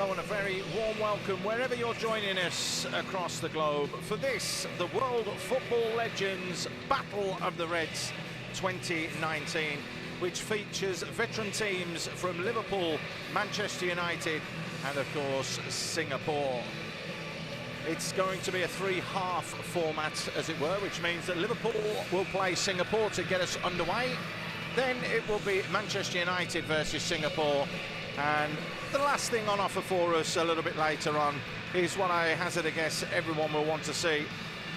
Hello and a very warm welcome wherever you're joining us across the globe for this, the World Football Legends Battle of the Reds 2019, which features veteran teams from Liverpool, Manchester United and of course Singapore. It's going to be a three-half format, as it were, which means that Liverpool will play Singapore to get us underway. Then it will be Manchester United versus Singapore. And the last thing on offer for us a little bit later on is what I hazard a guess everyone will want to see.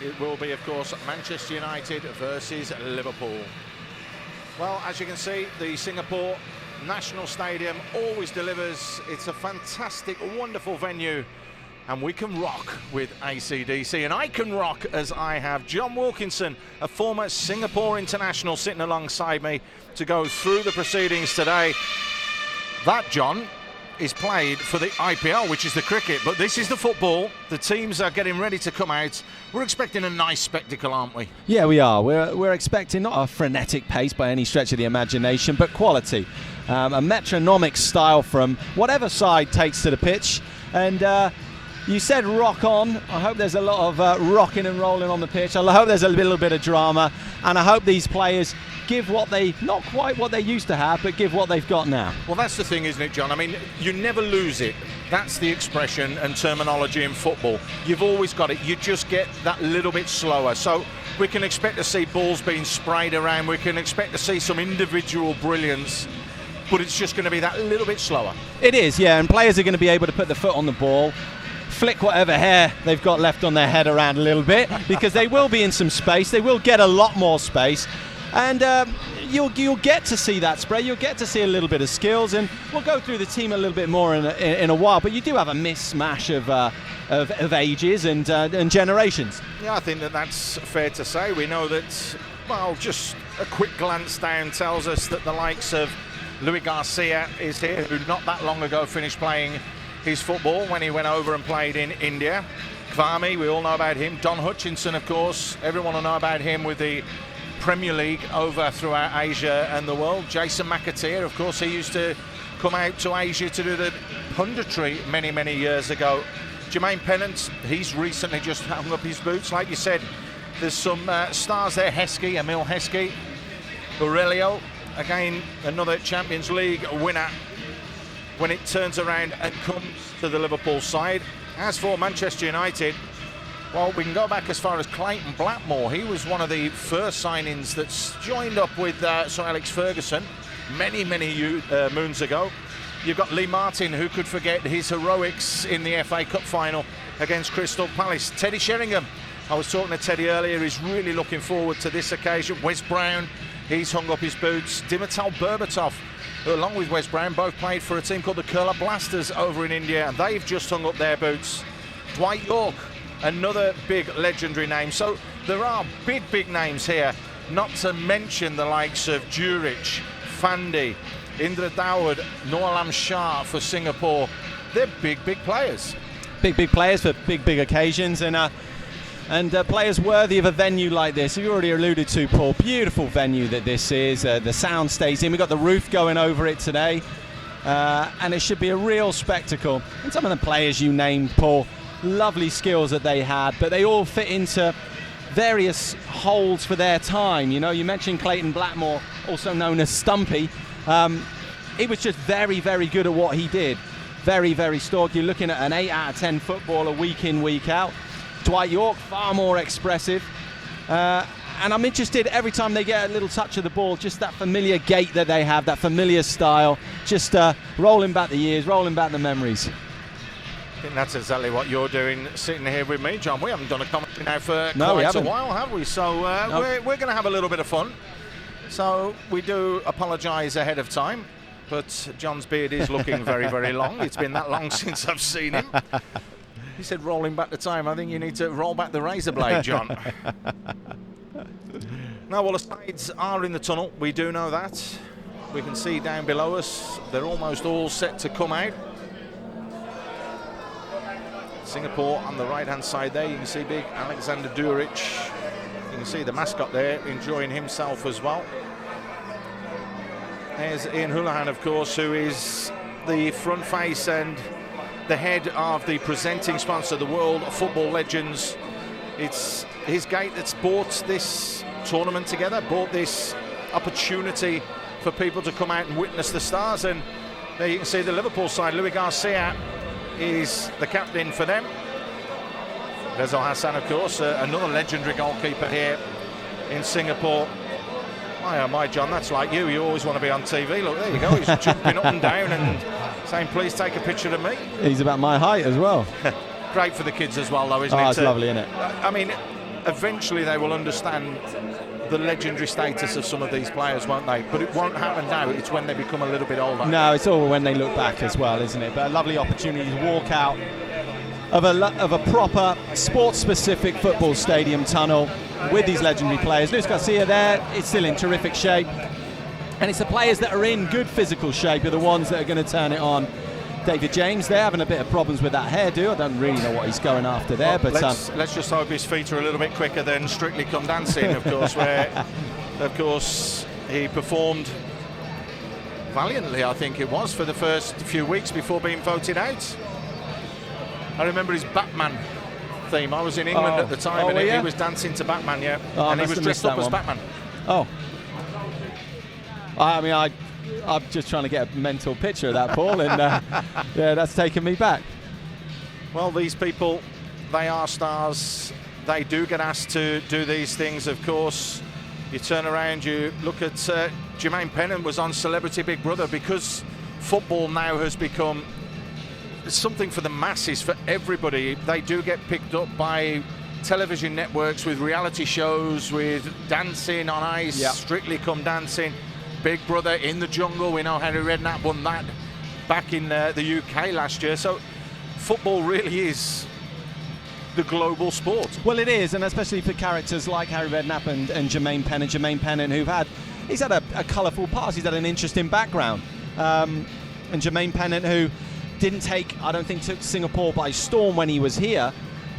It will be, of course, Manchester United versus Liverpool. Well, as you can see, the Singapore National Stadium always delivers. It's a fantastic, wonderful venue. And we can rock with AC/DC, and I can rock as I have John Wilkinson, a former Singapore international, sitting alongside me to go through the proceedings today. That, John, is played for the IPL, which is the cricket, but this is the football. The teams are getting ready to come out. We're expecting a nice spectacle, aren't we? Yeah, we are. We're expecting not a frenetic pace by any stretch of the imagination, but quality. A metronomic style from whatever side takes to the pitch. And you said rock on. I hope there's a lot of rocking and rolling on the pitch. I hope there's a little bit of drama. And I hope these players give what they, not quite what they used to have, but give what they've got now. Well, that's the thing, isn't it, John? I mean, you never lose it. That's the expression and terminology in football. You've always got it. You just get that little bit slower. So we can expect to see balls being sprayed around. We can expect to see some individual brilliance, but it's just going to be that little bit slower. It is, yeah, and players are going to be able to put the foot on the ball, flick whatever hair they've got left on their head around a little bit, because they will be in some space. They will get a lot more space. And you'll get to see that spray. You'll get to see a little bit of skills, and we'll go through the team a little bit more in a while. But you do have a mismatch of ages and generations. Yeah, I think that's fair to say. We know that, well, just a quick glance down tells us that the likes of Luis Garcia is here, who not that long ago finished playing his football when he went over and played in India. Kvame, we all know about him. Don Hutchinson, of course, everyone will know about him with the Premier League over throughout Asia and the world. Jason McAteer, of course, he used to come out to Asia to do the punditry many years ago. Jermaine Pennant, he's recently just hung up his boots. Like you said, there's some stars there. Heskey, Emil Heskey. Aurelio, again, another Champions League winner when it turns around and comes to the Liverpool side. As for Manchester United, well, we can go back as far as Clayton Blackmore. He was one of the first signings that's joined up with Sir Alex Ferguson many moons ago. You've got Lee Martin, who could forget his heroics in the FA Cup final against Crystal Palace. Teddy Sheringham, I was talking to Teddy earlier, he's really looking forward to this occasion. Wes Brown, he's hung up his boots. Dimitar Berbatov, who along with Wes Brown both played for a team called the Kerala Blasters over in India, and they've just hung up their boots. Dwight York, another big legendary name. So there are big names here, not to mention the likes of Juric, Fandi, Indra Dawud, Noalam Shah for Singapore. They're big players. Big players for big occasions, and players worthy of a venue like this. You already alluded to, Paul. Beautiful venue that this is. The sound stays in. We've got the roof going over it today, and it should be a real spectacle. And some of the players you named, Paul, lovely skills that they had, but they all fit into various holds for their time. You know, you mentioned Clayton Blackmore, also known as Stumpy. He was just very good at what he did. Very stalky. You're looking at an 8 out of 10 footballer week in, week out. Dwight York, far more expressive. And I'm interested every time they get a little touch of the ball, just that familiar gait that they have, that familiar style, just rolling back the years, rolling back the memories. I think that's exactly what you're doing sitting here with me, John. We haven't done a commentary now for quite a while, have we? So we're going to have a little bit of fun. So we do apologise ahead of time, but John's beard is looking very long. It's been that long since I've seen him. He said rolling back the time. I think you need to roll back the razor blade, John. Now, well, the sides are in the tunnel. We do know that. We can see down below us, they're almost all set to come out. Singapore on the right-hand side there. You can see big Alexander Duric. You can see the mascot there enjoying himself as well. There's Ian Houlihan, of course, who is the front face and the head of the presenting sponsor, the World Football Legends. It's his gate that's brought this tournament together, brought this opportunity for people to come out and witness the stars. And there you can see the Liverpool side. Louis Garcia is the captain for them. Faisal Hassan, of course, another legendary goalkeeper here in Singapore. My oh my, John, that's like you. You always want to be on TV. Look, there you go. He's jumping up and down and saying, please take a picture of me. He's about my height as well. Great for the kids as well, though, isn't it? Oh, it's lovely, isn't it? I mean, eventually they will understand the legendary status of some of these players, won't they? But it won't happen now. It's when they become a little bit older. No, it's all when they look back as well, isn't it? But a lovely opportunity to walk out of a proper sports-specific football stadium tunnel with these legendary players. Luis Garcia there, it's still in terrific shape. And it's the players that are in good physical shape are the ones that are going to turn it on. David James there having a bit of problems with that hairdo. I don't really know what he's going after there, well, but let's just hope his feet are a little bit quicker than Strictly Come Dancing, of course, where, of course, he performed valiantly, I think it was, for the first few weeks before being voted out. I remember his Batman theme. I was in England at the time, and he was dancing to Batman, and he was dressed up as Batman. Oh. I mean, I'm just trying to get a mental picture of that, Paul, and yeah, that's taken me back. Well, these people, they are stars. They do get asked to do these things, of course. You turn around, you look at Jermaine Pennant was on Celebrity Big Brother, because football now has become something for the masses, for everybody. They do get picked up by television networks with reality shows, with dancing on ice, Strictly Come Dancing. Big Brother, In the Jungle. We know Harry Redknapp won that back in the UK last year. So football really is the global sport. Well, it is, and especially for characters like Harry Redknapp and Jermaine Pennant. Jermaine Pennant, he's had a colourful past. He's had an interesting background. And Jermaine Pennant, who I don't think took Singapore by storm when he was here,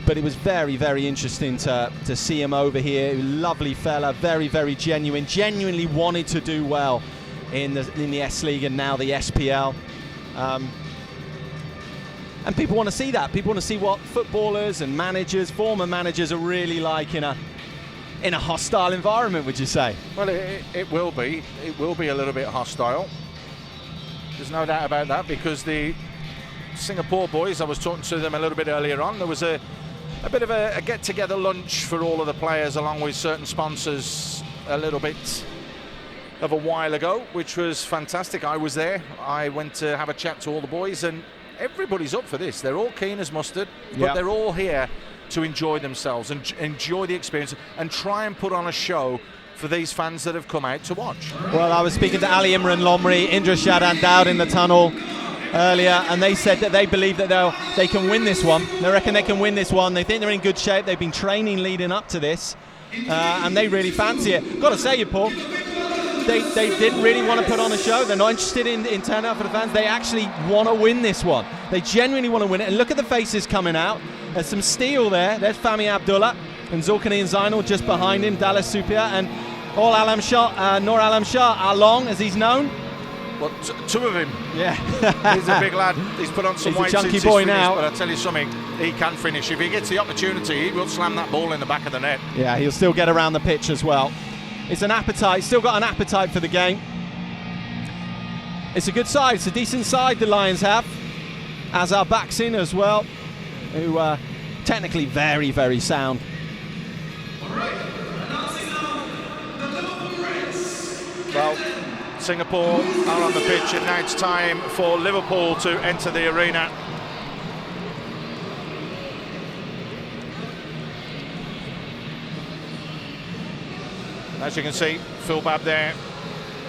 but it was very, very interesting to see him over here. Lovely fella, very, very genuinely wanted to do well in the S League and now the SPL. And people want to see that. People want to see what footballers and managers, former managers, are really like in a hostile environment, would you say? Well, it will be. It will be a little bit hostile. There's no doubt about that, because the Singapore boys, I was talking to them a little bit earlier on, there was a bit of a get-together lunch for all of the players along with certain sponsors a little bit of a while ago, which was fantastic. I was there. I went to have a chat to all the boys, and everybody's up for this. They're all keen as mustard, but they're all here to enjoy themselves and enjoy the experience and try and put on a show for these fans that have come out to watch. Well, I was speaking to Ali Imran Lomri, Indra Shadan Dowd in the tunnel earlier, and they said that they believe that they can win this one. They reckon they can win this one. They think they're in good shape. They've been training leading up to this, and they really fancy it. Got to say, Paul, they didn't really want to put on a show. They're not interested in turning out for the fans. They actually want to win this one. They genuinely want to win it. And look at the faces coming out. There's some steel there. There's Fahmi Abdullah and Zulkarnain Zainal just behind him. Dallas Supia and Noor Alam Shah Along, as he's known. Well, two of him. Yeah. He's a big lad. He's put on some weight since since he's boy finished, now. But I'll tell you something, he can finish. If he gets the opportunity, he will slam that ball in the back of the net. Yeah, he'll still get around the pitch as well. It's an appetite, still got an appetite for the game. It's a good side, it's a decent side the Lions have. Azhar Baksin as well, who technically very, very sound. Well, Singapore are on the pitch, and now it's time for Liverpool to enter the arena. As you can see, Phil Babb there,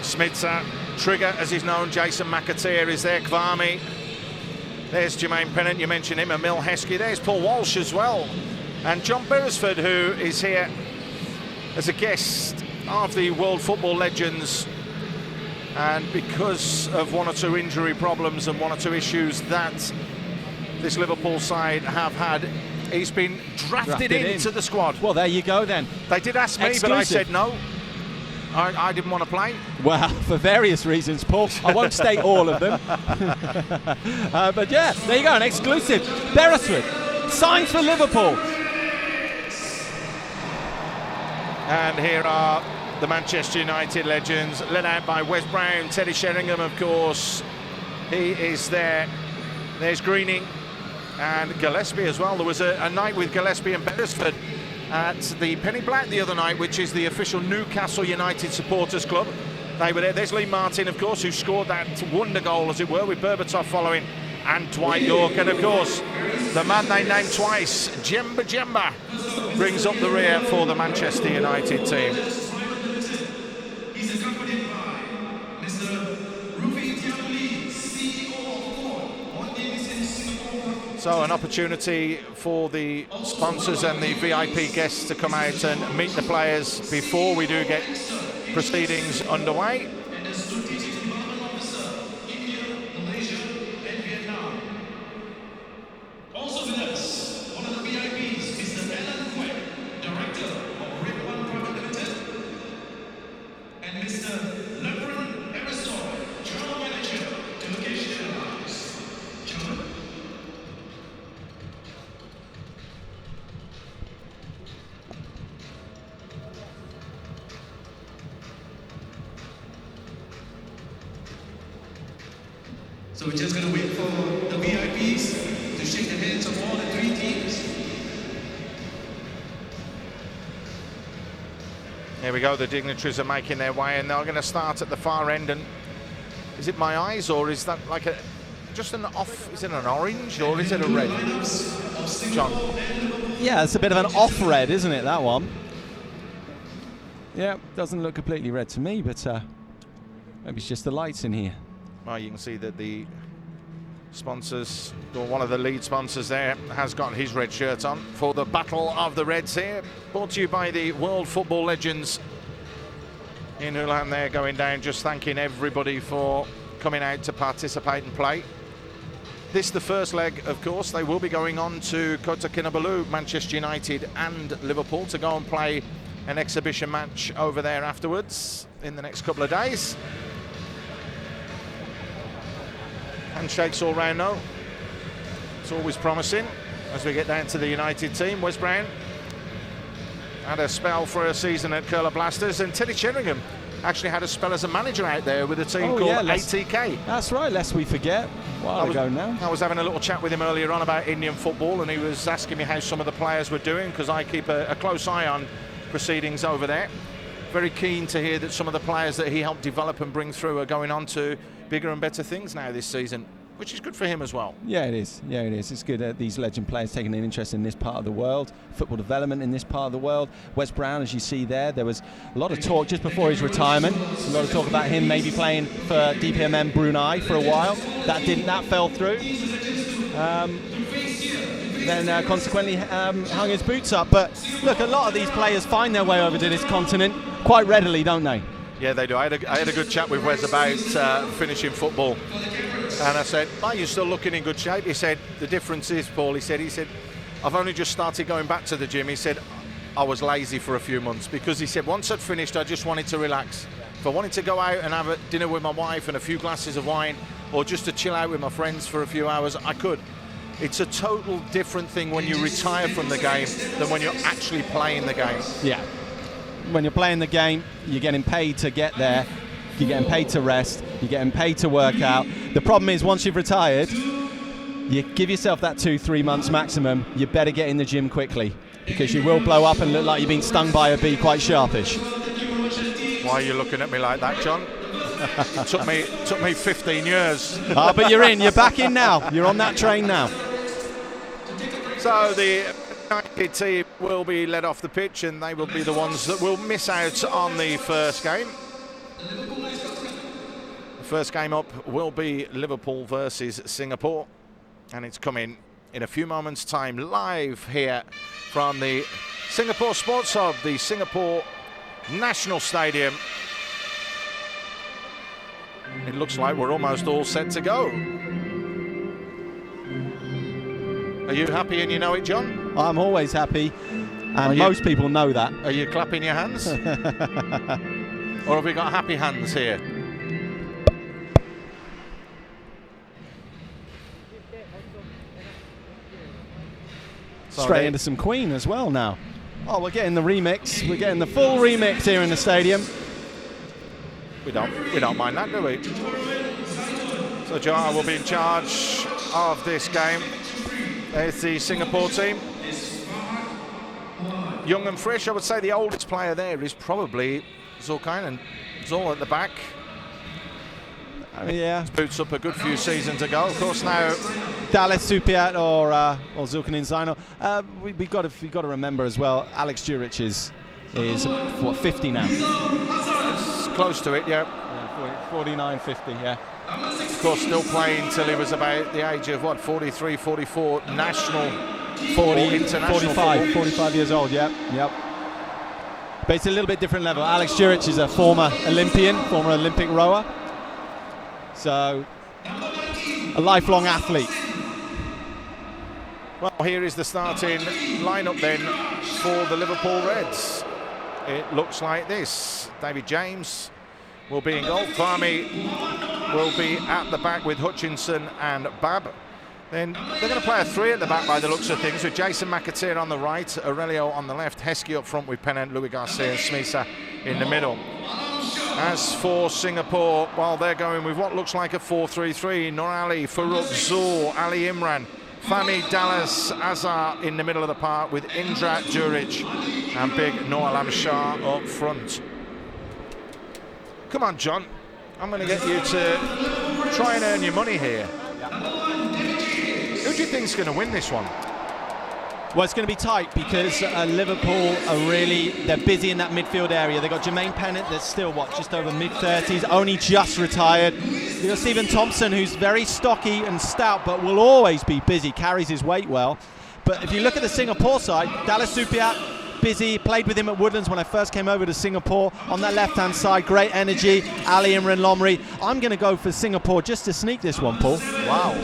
Smitsa, Trigger as he's known, Jason McAteer is there, Kwame. There's Jermaine Pennant, you mentioned him, Emil Heskey. There's Paul Walsh as well. And John Beresford, who is here as a guest of the World Football Legends. And because of one or two injury problems and one or two issues that this Liverpool side have had, he's been drafted into the squad. Well, there you go then. They did ask me, Exclusive. but I said no. I didn't want to play. Well, for various reasons, Paul. I won't state all of them. But yeah, there you go, an exclusive. Beresford signs for Liverpool. And here are the Manchester United legends, led out by Wes Brown, Teddy Sheringham, of course. He is there. There's Greening and Gillespie as well. There was a night with Gillespie and Beresford at the Penny Black the other night, which is the official Newcastle United supporters club. They were there. There's Lee Martin, of course, who scored that wonder goal, as it were, with Berbatov following, and Dwight York. And of course, the man they named twice, Djemba, brings up the rear for the Manchester United team. So an opportunity for the sponsors and the VIP guests to come out and meet the players before we do get proceedings underway. Also with us, one of the VIPs, Mr. Alan Quinn, Director of Rip One Private Limited, and Mr. Lebron Emerson, General Manager, Delegation Alliance. Gentlemen. So we're just going to wait for the VIPs to shake the hands of all the three teams. Here we go, the dignitaries are making their way, and they're going to start at the far end. And is it my eyes, or is that like just an off, is it an orange, or is it a red? John? Yeah, it's a bit of an off red, isn't it, that one? Yeah, doesn't look completely red to me, but maybe it's just the lights in here. Well, you can see that the sponsors, or one of the lead sponsors there, has got his red shirt on for the Battle of the Reds here. Brought to you by the World Football Legends in Houlihan there, going down, just thanking everybody for coming out to participate and play. This the first leg, of course. They will be going on to Kota Kinabalu, Manchester United and Liverpool, to go and play an exhibition match over there afterwards in the next couple of days. Handshakes all round now. It's always promising as we get down to the United team. Wes Brown had a spell for a season at Curler Blasters, and Teddy Sheringham actually had a spell as a manager out there with a team called ATK. That's right, lest we forget. A while ago now. I was having a little chat with him earlier on about Indian football, and he was asking me how some of the players were doing, because I keep a close eye on proceedings over there. Very keen to hear that some of the players that he helped develop and bring through are going on to bigger and better things now this season, which is good for him as well. Yeah, it is. Yeah, it is. It's good that these legend players taking an interest in this part of the world, football development in this part of the world. Wes Brown, as you see there was a lot of talk just before his retirement. A lot of talk about him maybe playing for DPMM Brunei for a while. That fell through. Then consequently hung his boots up. But look, a lot of these players find their way over to this continent quite readily, don't they? Yeah, they do. I had a good chat with Wes about finishing football. And I said, "Oh, you're still looking in good shape." He said, "The difference is, Paul," he said, "I've only just started going back to the gym." He said, "I was lazy for a few months," because he said, once I'd finished, I just wanted to relax. If I wanted to go out and have a dinner with my wife and a few glasses of wine, or just to chill out with my friends for a few hours, I could. It's a total different thing when you retire from the game than when you're actually playing the game. Yeah. When you're playing the game, you're getting paid to get there. You're getting paid to rest. You're getting paid to work out. The problem is, once you've retired, you give yourself that 2-3 months maximum. You better get in the gym quickly, because you will blow up and look like you've been stung by a bee quite sharpish. Why are you looking at me like that, John? It took me 15 years. But you're in. You're back in now. You're on that train now. So the United team will be led off the pitch, and they will be the ones that will miss out on the first game. The first game up will be Liverpool versus Singapore, and it's coming in a few moments' time live here from the Singapore Sports Hub, the Singapore National Stadium. It looks like we're almost all set to go. Are you happy and you know it, John? I'm always happy, and most people know that. Are you clapping your hands? Or have we got happy hands here? Straight into some Queen as well now. Oh, we're getting the remix. We're getting the full remix here in the stadium. We don't mind that, do we? So Johar will be in charge of this game. There's the Singapore team. Young and fresh. I would say the oldest player there is probably Zulkarnain. Zul at the back. Yeah. Boots up a good few seasons ago. Of course now Dallas Supiat or Zulkarnain Zainal. We've got to remember as well, Alex Djuric is what, 50 now? it's close to it, yeah. 49, 50, yeah. Of course still playing till he was about the age of what, 43, 44, national 40, international 45 years old, yep. But it's a little bit different level. Alex Djuric is a former Olympian, former Olympic rower. So, a lifelong athlete. Well, here is the starting lineup then for the Liverpool Reds. It looks like this. David James will be in goal. Fahmy will be at the back with Hutchinson and Babb. Then they're going to play a three at the back by the looks of things, with Jason McAteer on the right, Aurelio on the left, Heskey up front with Pennant, Louis Garcia and Smisa in the middle. As for Singapore, well, they're going with what looks like a 4-3-3. Nur Ali, Farouk, Zul, Ali Imran, Fahmy, Dallas, Azhar in the middle of the park with Indra, Djuric and big Noah Alam Shah up front. Come on, John. I'm going to get you to try and earn your money here. Who do you think's going to win this one? Well, it's going to be tight because Liverpool they're busy in that midfield area. They've got Jermaine Pennant that's still, just over mid-30s, only just retired. You've got Stephen Thompson, who's very stocky and stout, but will always be busy, carries his weight well. But if you look at the Singapore side, Dallas Supiat, busy, played with him at Woodlands when I first came over to Singapore. On that left-hand side, great energy, Ali Imran Lomri. I'm going to go for Singapore just to sneak this one, Paul. Wow.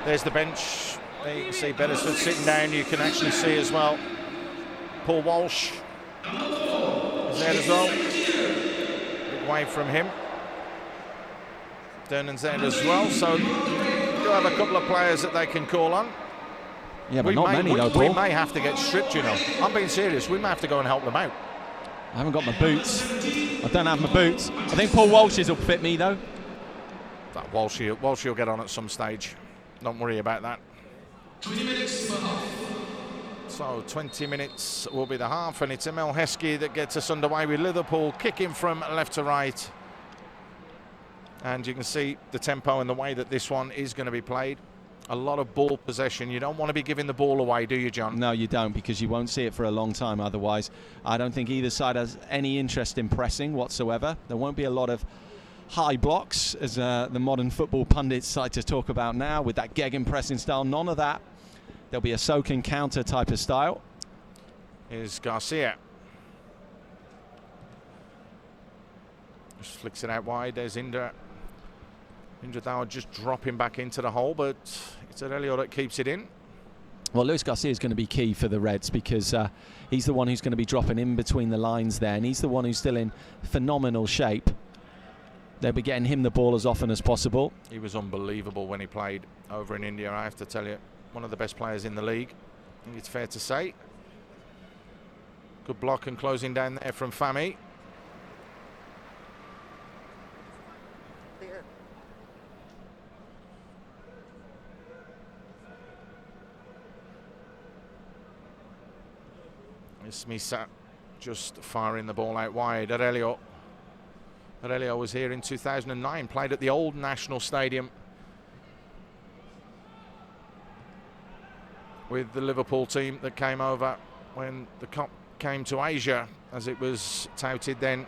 There's the bench. There you can see Beresford sitting down. You can actually see as well Paul Walsh is there as well. Big wave from him. Dernan's there as well. So do have a couple of players that they can call on. Yeah, but not many though, Paul. We may have to get stripped, you know. I'm being serious. We may have to go and help them out. I haven't got my boots. I don't have my boots. I think Paul Walsh's will fit me though. That Walsh will get on at some stage. Don't worry about that. 20 minutes for half. So 20 minutes will be the half, and it's Emil Heskey that gets us underway with Liverpool kicking from left to right. And you can see the tempo and the way that this one is going to be played. A lot of ball possession. You don't want to be giving the ball away, do you, John? No, you don't, because you won't see it for a long time otherwise. I don't think either side has any interest in pressing whatsoever. There won't be a lot of high blocks, as the modern football pundits like to talk about now, with that gegenpressing style. None of that. There'll be a soak and counter type of style. Here's Garcia. Just flicks it out wide. There's Indra. Indra Dawar just dropping back into the hole, but it's Aurelio that keeps it in. Well, Luis Garcia is going to be key for the Reds because he's the one who's going to be dropping in between the lines there, and he's the one who's still in phenomenal shape. They'll be getting him the ball as often as possible. He was unbelievable when he played over in India, I have to tell you. One of the best players in the league, I think it's fair to say. Good block and closing down there from Fahmy. It's Smisa just firing the ball out wide. Aurelio was here in 2009, played at the old National Stadium with the Liverpool team that came over when the Cup came to Asia, as it was touted then.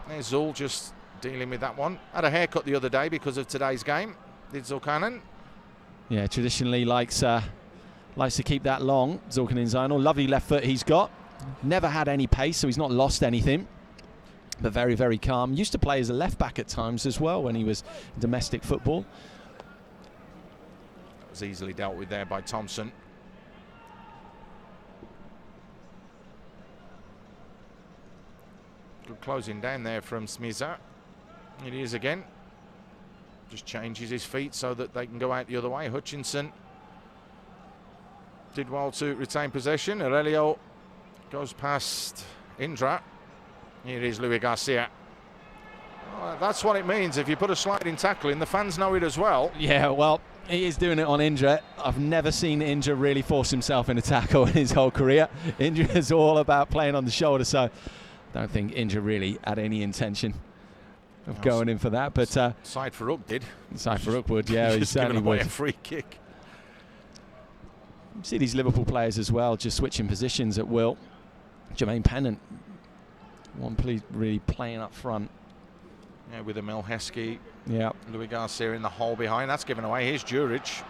There's Zul just dealing with that one. Had a haircut the other day because of today's game, did Zulkarnain. Yeah, traditionally likes to keep that long, Zulkarnain Zainal. Lovely left foot he's got. Never had any pace, so he's not lost anything. But very, very calm. Used to play as a left back at times as well when he was in domestic football. That was easily dealt with there by Thompson. Good closing down there from Smiza. It is again. Just changes his feet so that they can go out the other way. Hutchinson did well to retain possession. Aurelio goes past Indra. Here is Louis Garcia. Oh, that's what it means if you put a sliding tackle in. The fans know it as well. Yeah, well, he is doing it on Indra. I've never seen Indra really force himself in a tackle in his whole career. Indra is all about playing on the shoulder, so I don't think Indra really had any intention of going in for that. But Said Farouk did. Said Farouk would, yeah, he just certainly giving away would. a free kick. You see these Liverpool players as well, just switching positions at will. Jermaine Pennant, really playing up front. Yeah, with Emil Heskey. Yeah. Louis Garcia in the hole behind. That's given away. Here's Juric.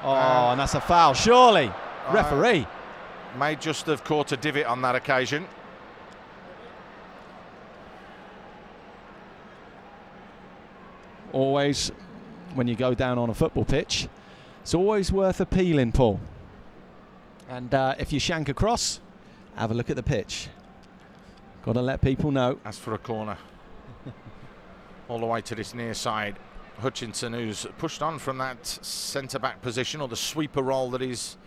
Oh, and that's a foul, surely. Referee. May just have caught a divot on that occasion. Always, when you go down on a football pitch, it's always worth appealing, Paul. And if you shank across, have a look at the pitch. Got to let people know. As for a corner. All the way to this near side. Hutchinson, who's pushed on from that centre-back position, or the sweeper role that he's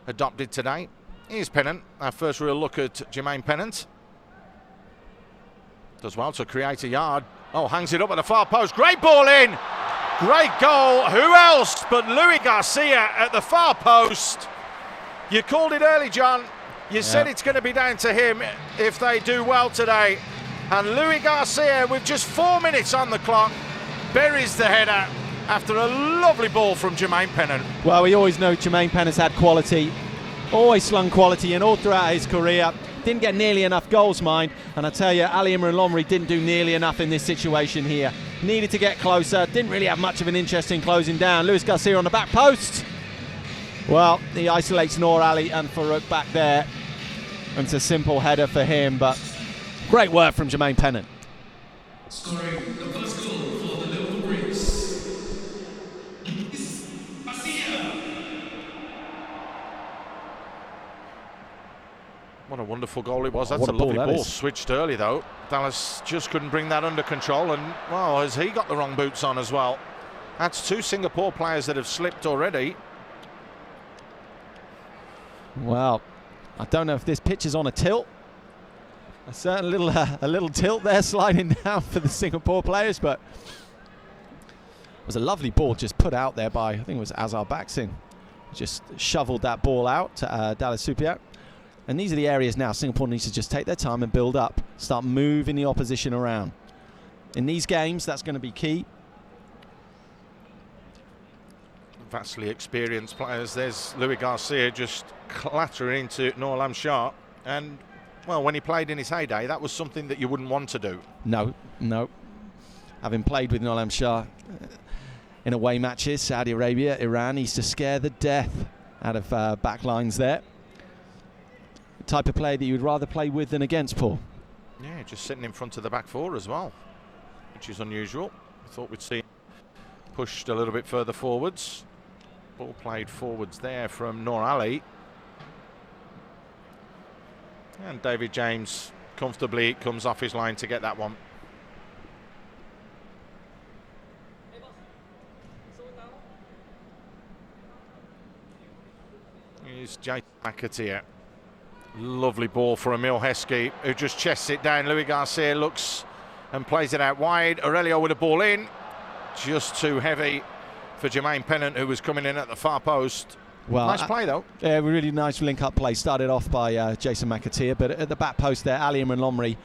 adopted today. Here's Pennant. Our first real look at Jermaine Pennant. Does well to create a yard. Oh, hangs it up at the far post. Great ball in. Great goal. Who else but Louis Garcia at the far post? You called it early, John. You said it's going to be down to him if they do well today. And Louis Garcia, with just 4 minutes on the clock, buries the header after a lovely ball from Jermaine Pennant. Well, we always know Jermaine Pennant's had quality, always slung quality in all throughout his career. Didn't get nearly enough goals, mind. And I tell you, Ali Imran Lomri didn't do nearly enough in this situation here. Needed to get closer, didn't really have much of an interest in closing down. Louis Garcia on the back post. Well, he isolates Noor Ali and Farouk back there. And it's a simple header for him, but great work from Jermaine Pennant. Scoring the first goal for the Liverpool Greens. Luis Garcia. What a wonderful goal it was. Oh, That's a lovely that ball. is. Switched early, though. Dallas just couldn't bring that under control. And, well, has he got the wrong boots on as well? That's two Singapore players that have slipped already. Well, I don't know if this pitch is on a tilt. A certain little tilt there sliding down for the Singapore players, but it was a lovely ball just put out there by, I think it was Azhar Baksin. Just shoveled that ball out to Dallas Supiat. And these are the areas now Singapore needs to just take their time and build up, start moving the opposition around. In these games, that's going to be key. Vastly experienced players. There's Louis Garcia just clattering into Noor Lam Shah. And, well, when he played in his heyday, that was something that you wouldn't want to do. No. Having played with Noor Lam Shah in away matches, Saudi Arabia, Iran, he used to scare the death out of backlines there. The type of player that you would rather play with than against, Paul. Yeah, just sitting in front of the back four as well, which is unusual. I thought we'd see pushed a little bit further forwards. Ball played forwards there from Noor Ali. And David James comfortably comes off his line to get that one. Here's Jason McAteer. Lovely ball for Emil Heskey, who just chests it down. Louis Garcia looks and plays it out wide. Aurelio with a ball in. Just too heavy for Jermaine Pennant, who was coming in at the far post. Well, nice play, though. Yeah, really nice link-up play. Started off by Jason McAteer, but at the back post there, Ali Imran Lomri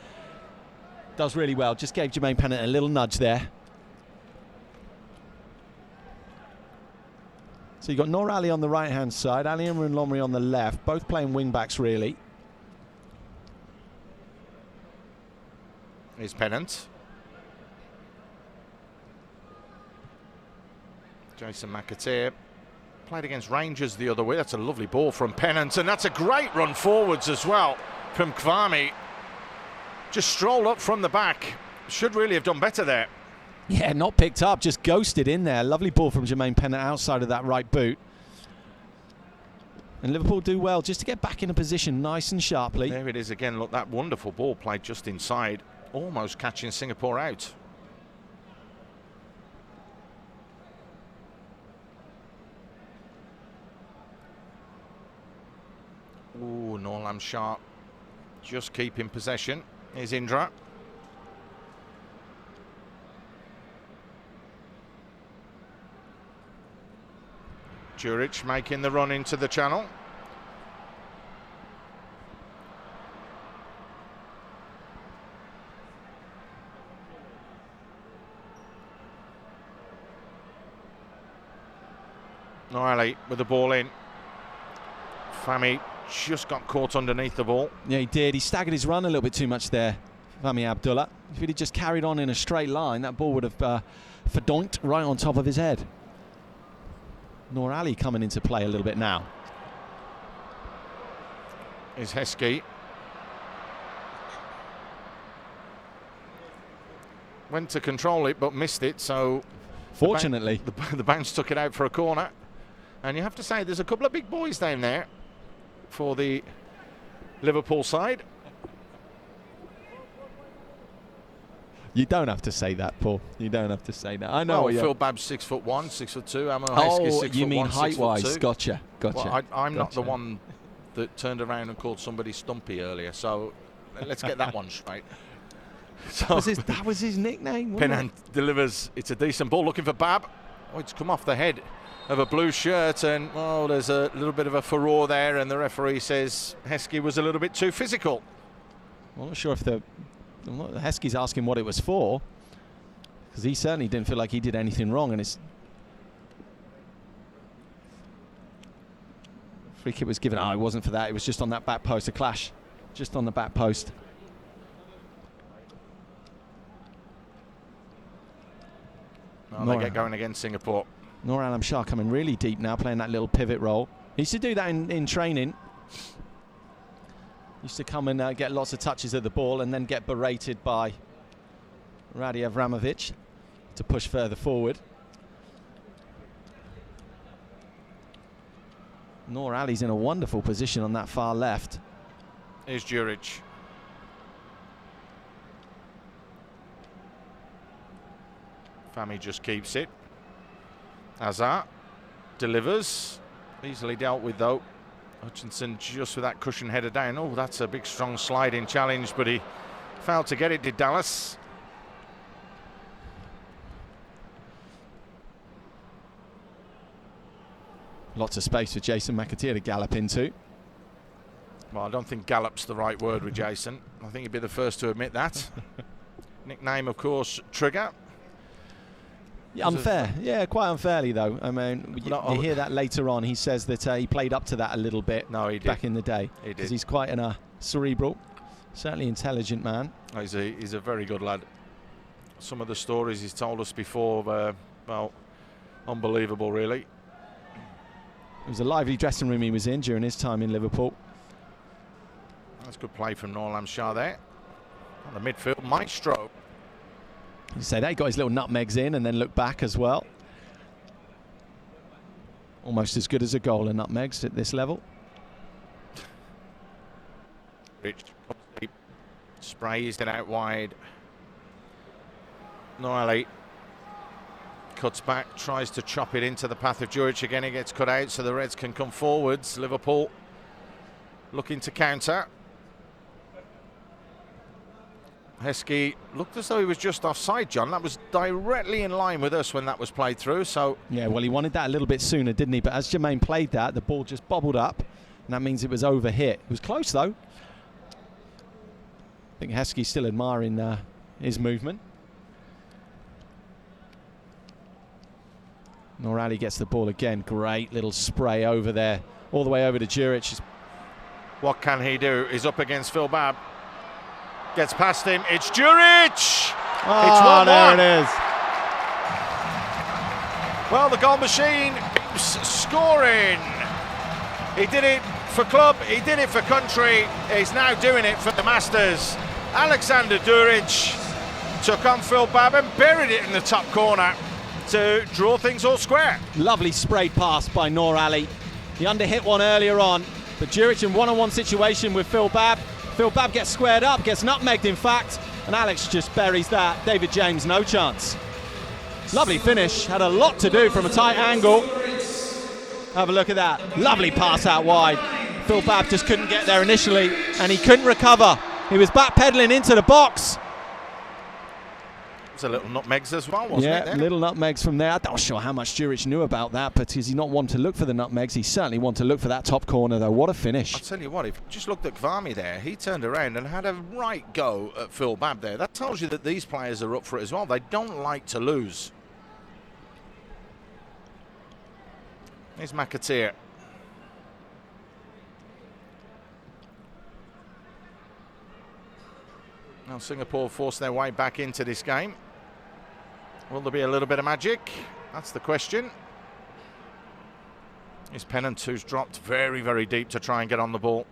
does really well. Just gave Jermaine Pennant a little nudge there. So you've got Noor Ali on the right-hand side, Ali Imran Lomri on the left, both playing wing-backs, really. Here's Pennant. Jason McAteer played against Rangers the other way. That's a lovely ball from Pennant, and that's a great run forwards as well from Kwame. Just strolled up from the back. Should really have done better there. Yeah, not picked up, just ghosted in there. Lovely ball from Jermaine Pennant outside of that right boot. And Liverpool do well just to get back in a position nice and sharply. There it is again. Look, that wonderful ball played just inside, almost catching Singapore out. Ooh, Norlam Shah just keeping possession. Here's Indra. Djuric making the run into the channel. Noor Ali with the ball in. Fahmy just got caught underneath the ball. Yeah, he did. He staggered his run a little bit too much there, Fahmy Abdullah. If he'd just carried on in a straight line, that ball would have verdonked right on top of his head. Noor Ali coming into play a little bit now. Is Heskey. Went to control it but missed it, so fortunately the bounce took it out for a corner. And you have to say there's a couple of big boys down there for the Liverpool side. You don't have to say that, Paul. You don't have to say that. I know. Oh, Phil Babb's 6'1", 6'2". Amo Heskey, Oh, 6'1", you mean 6'2". height-wise? Gotcha. Well, I'm not the one that turned around and called somebody Stumpy earlier, so let's get that one straight. So that was his nickname. Pennant delivers. It's a decent ball. Looking for Babb. Oh, it's come off the head of a blue shirt, and oh, there's a little bit of a furore there, and the referee says Heskey was a little bit too physical. I'm not sure if Heskey's asking what it was for, because he certainly didn't feel like he did anything wrong, and it's free kick was given. Oh, it wasn't for that. It was just on that back post. A clash, just on the back post. Oh, they get going against Singapore. Noor Alam Shah coming really deep now, playing that little pivot role. He used to do that in training. Used to come and get lots of touches of the ball and then get berated by Radi Avramovic to push further forward. Noor Ali's in a wonderful position on that far left. Here's Djuric. Fahmy just keeps it. Azar delivers. Easily dealt with though. Hutchinson just with that cushion header down. Oh, that's a big strong sliding challenge, but he failed to get it, did Dallas. Lots of space for Jason McAteer to gallop into. Well, I don't think gallop's the right word with Jason. I think he'd be the first to admit that. Nickname, of course, Trigger. Yeah, unfair. Yeah, quite unfairly, though. I mean, you hear that later on. He says that he played up to that a little bit back in the day. He did. Because he's quite a cerebral, certainly intelligent man. He's a very good lad. Some of the stories he's told us before were, well, unbelievable, really. It was a lively dressing room he was in during his time in Liverpool. That's good play from Norlam Shah there. On the midfield, maestro. You say that, he got his little nutmegs in and then looked back as well. Almost as good as a goal in nutmegs at this level. Rich sprays it out wide. Noor Ali cuts back, tries to chop it into the path of Djuric again. It gets cut out so the Reds can come forwards. Liverpool looking to counter. Heskey looked as though he was just offside, John. That was directly in line with us when that was played through. So yeah, well, he wanted that a little bit sooner, didn't he? But as Jermaine played that, the ball just bobbled up, and that means it was over hit. It was close, though. I think Heskey's still admiring his movement. Noor Ali gets the ball again. Great little spray over there, all the way over to Djuric. What can he do? He's up against Phil Babb. Gets past him. It's Djuric! Oh, it's 1-1. there it is. Well, the goal machine keeps scoring. He did it for club. He did it for country. He's now doing it for the Masters. Alexander Djuric took on Phil Babb and buried it in the top corner to draw things all square. Lovely sprayed pass by Noor Ali. He underhit one earlier on, but Juric in one-on-one situation with Phil Babb. Phil Babb gets squared up, gets nutmegged in fact, and Alex just buries that. David James, no chance. Lovely finish, had a lot to do from a tight angle. Have a look at that, lovely pass out wide. Phil Babb just couldn't get there initially, and he couldn't recover. He was backpedaling into the box. It was a little nutmegs as well, wasn't it? Yeah, little nutmegs from there. I'm not sure how much Juric knew about that, but is he not one to look for the nutmegs? He certainly want to look for that top corner, though. What a finish. I'll tell you what, if you just looked at Kvami there, he turned around and had a right go at Phil Babb there. That tells you that these players are up for it as well. They don't like to lose. Here's McAteer. Now Singapore force their way back into this game. Will there be a little bit of magic? That's the question. His Pennant, who's dropped very, very deep to try and get on the ball.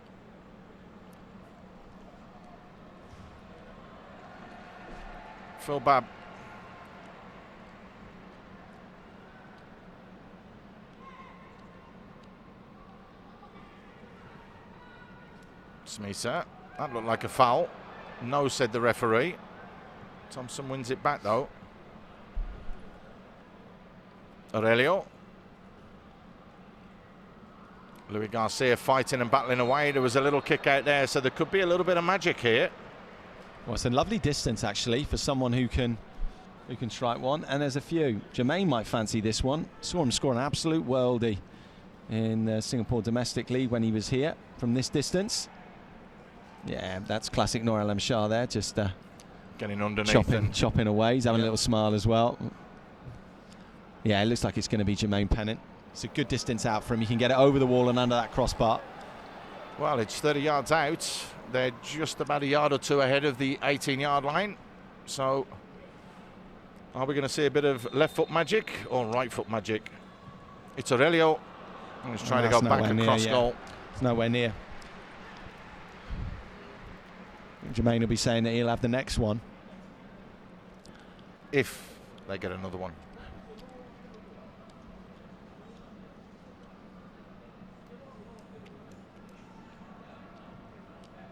Phil Babb. Smeacer. That looked like a foul. No, said the referee. Thompson wins it back though. Aurelio. Louis Garcia fighting and battling away. There was a little kick out there, so there could be a little bit of magic here. Well, it's a lovely distance actually for someone who can strike one, and there's a few. Jermaine might fancy this one. Saw him score an absolute worldie in Singapore Domestic League when he was here from this distance. Yeah, that's classic Noor Alam Shah there, just getting underneath, chopping away. He's having a little smile as well. Yeah, it looks like it's going to be Jermaine Pennant. It's a good distance out for him. He can get it over the wall and under that crossbar. Well, it's 30 yards out. They're just about a yard or two ahead of the 18-yard line. So, are we going to see a bit of left foot magic or right foot magic? It's Aurelio. He's trying to go back and cross goal. It's nowhere near. Jermaine will be saying that he'll have the next one. If they get another one.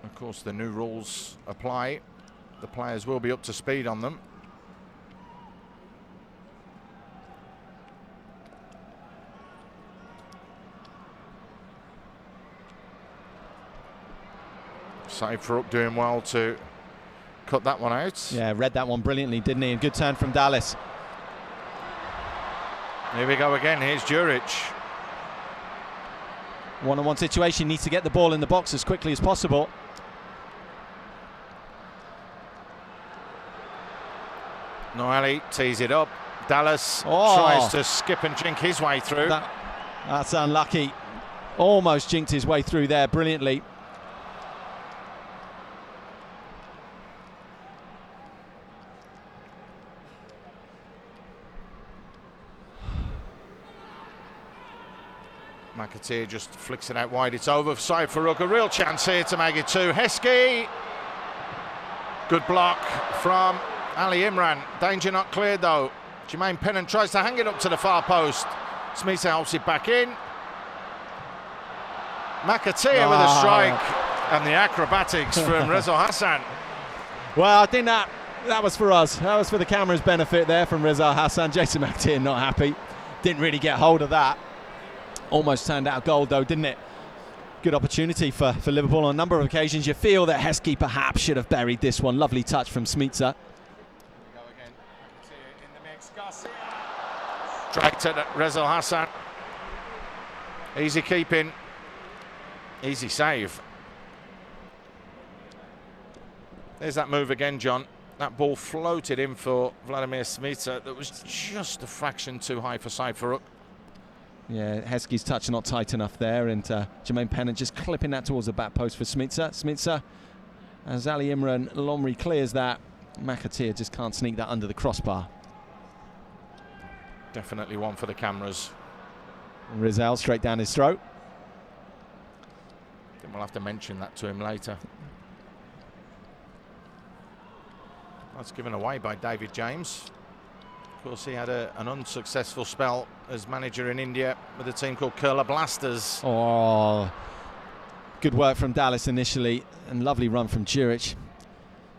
Of course, the new rules apply. The players will be up to speed on them. Saeed Farouk doing well to cut that one out. Yeah, read that one brilliantly, didn't he? And good turn from Dallas. Here we go again. Here's Juric. One-on-one situation. Needs to get the ball in the box as quickly as possible. Noali tees it up. Dallas tries to skip and jink his way through. That's unlucky. Almost jinked his way through there brilliantly. McAteer just flicks it out wide. It's over for Saeed Farouk. A real chance here to make it 2. Heskey. Good block from Ali Imran. Danger not cleared though. Jermaine Pennant tries to hang it up to the far post. Smeacer helps it back in. McAteer with a strike. And the acrobatics from Reza Hassan. Well, I think that was for us. That was for the camera's benefit there from Reza Hassan. Jason McAteer not happy. Didn't really get hold of that. Almost turned out a goal though, didn't it? Good opportunity for Liverpool on a number of occasions. You feel that Heskey perhaps should have buried this one. Lovely touch from Smeacer. Dragged at Reza Hassan. Easy keeping. Easy save. There's that move again, John. That ball floated in for Vladimir Smeacer. That was just a fraction too high for Saeed Farouk. Yeah, Heskey's touch not tight enough there, and Jermaine Pennant just clipping that towards the back post for Smeacer. Smeacer, as Ali Imran Lomri clears that, McAteer just can't sneak that under the crossbar. Definitely one for the cameras. Rizal straight down his throat. Then we'll have to mention that to him later. That's given away by David James. Of course, he had an unsuccessful spell as manager in India with a team called Kerala Blasters. Oh, good work from Dallas initially, and lovely run from Juric.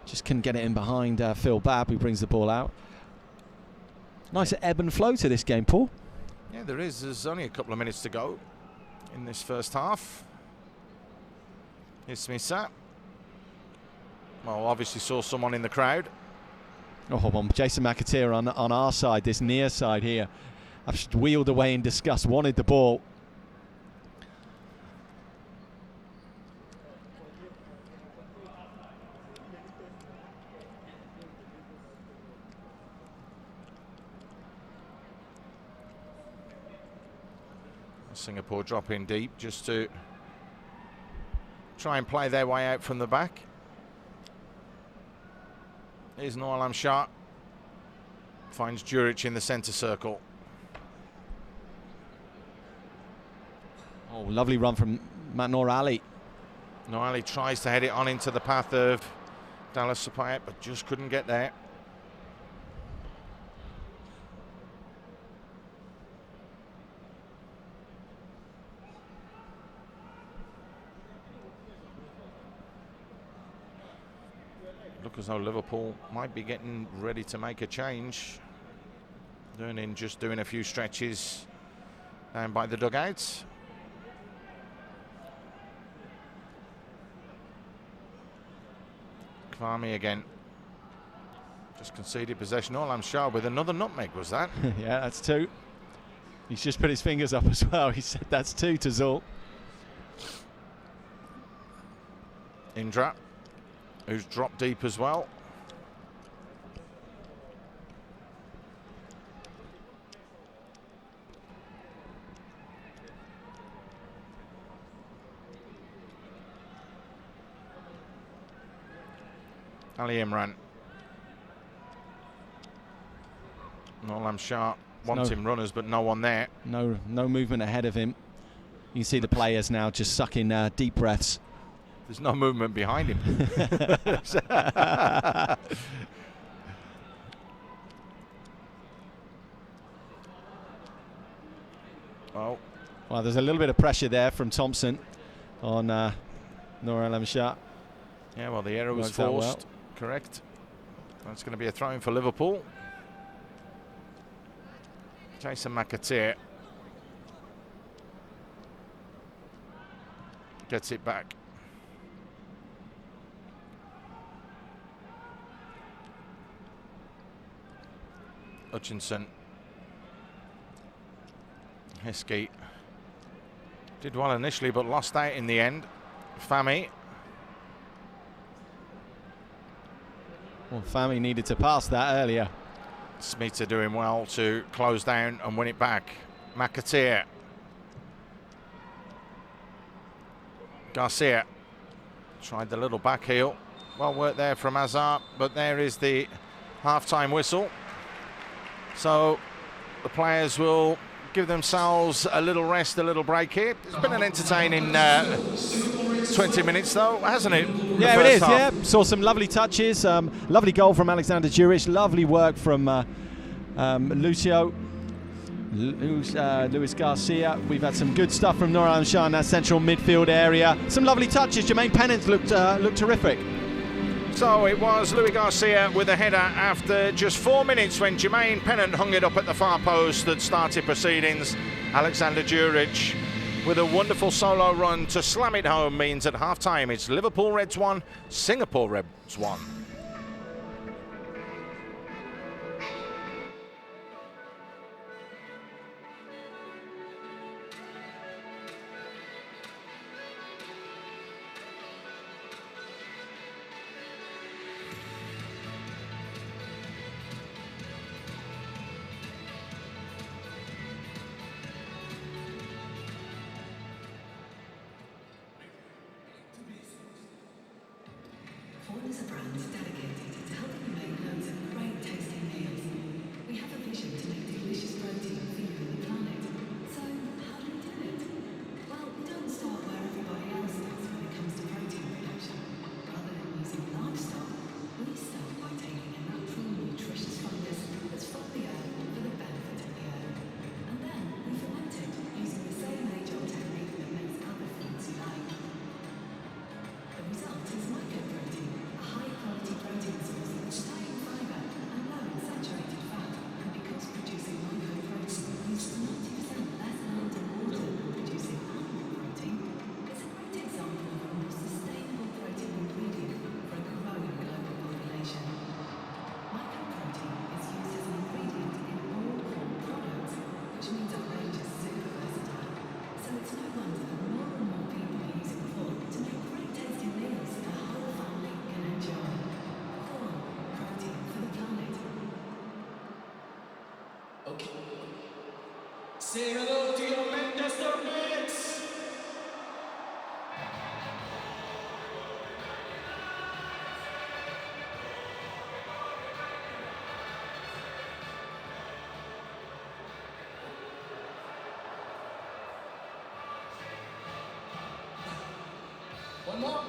Just couldn't get it in behind Phil Babb, who brings the ball out. Nice ebb and flow to this game, Paul. Yeah, there is. There's only a couple of minutes to go in this first half. Here's Smisa. Well, obviously saw someone in the crowd. Oh, well, Jason McAteer on our side, this near side here. I've just wheeled away in disgust, wanted the ball. Singapore dropping deep just to try and play their way out from the back. Here's Noor Alam Shah. Finds Juric in the centre circle. Oh, lovely run from Noor Ali. Noor Ali tries to head it on into the path of Dallas Sapayat, but just couldn't get there. Look as though Liverpool might be getting ready to make a change. Durnin just doing a few stretches down by the dugouts. Kwame again. Just conceded possession. Alam Shah with another nutmeg, was that? Yeah, that's two. He's just put his fingers up as well. He said that's two to Zul. Indra, who's dropped deep as well. Ali Imran. Alam Shah wants him runners, but no one there. No movement ahead of him. You can see the players now just sucking deep breaths. There's no movement behind him. Well, there's a little bit of pressure there from Thompson on Noor Alam Shah. Yeah, well, the error was Works out well. forced. Correct. That's going to be a throw-in for Liverpool. Jason McAteer gets it back. Hutchinson. Heskey did well initially, but lost out in the end. Fahmy. Well, Fahmy needed to pass that earlier. Smita doing well to close down and win it back. McAteer. Garcia tried the little back heel. Well worked there from Azar, but there is the half-time whistle. So the players will give themselves a little rest, a little break here. It's been an entertaining 20 minutes though, hasn't it? Yeah, it is, yeah. Saw some lovely touches. Lovely goal from Alexander Juric. Lovely work from Lucio. Luis Garcia. We've had some good stuff from Noor Alam Shah in that central midfield area. Some lovely touches. Jermaine Pennant looked terrific. So it was Luis Garcia with a header after just 4 minutes when Jermaine Pennant hung it up at the far post that started proceedings. Alexander Juric with a wonderful solo run to slam it home means at half-time it's Liverpool Reds 1, Singapore Reds 1. Ford is a brand dedicated to helping you make loads of great tasting meals. We have a vision to make delicious protein for you and the planet. So, how do we do it? Well, we don't start where everybody else does when it comes to protein production. Rather than using livestock, we start by taking a natural, nutritious fungus that's from the earth for the benefit of the earth. And then result is mycoprotein, a high-quality protein source which is high in fiber and low in saturated fat. And because producing mycoprotein uses 90% less land and water than producing animal protein, it's a great example of a more sustainable protein ingredient for a growing global population. Mycoprotein is used as an ingredient in all core products, which means our range is super versatile. So it's no wonder that more and more people are using corn to make great tasting meals that the whole family can enjoy. Corn, protein for the planet. Okay. Say hello to your Manchester mates. One more.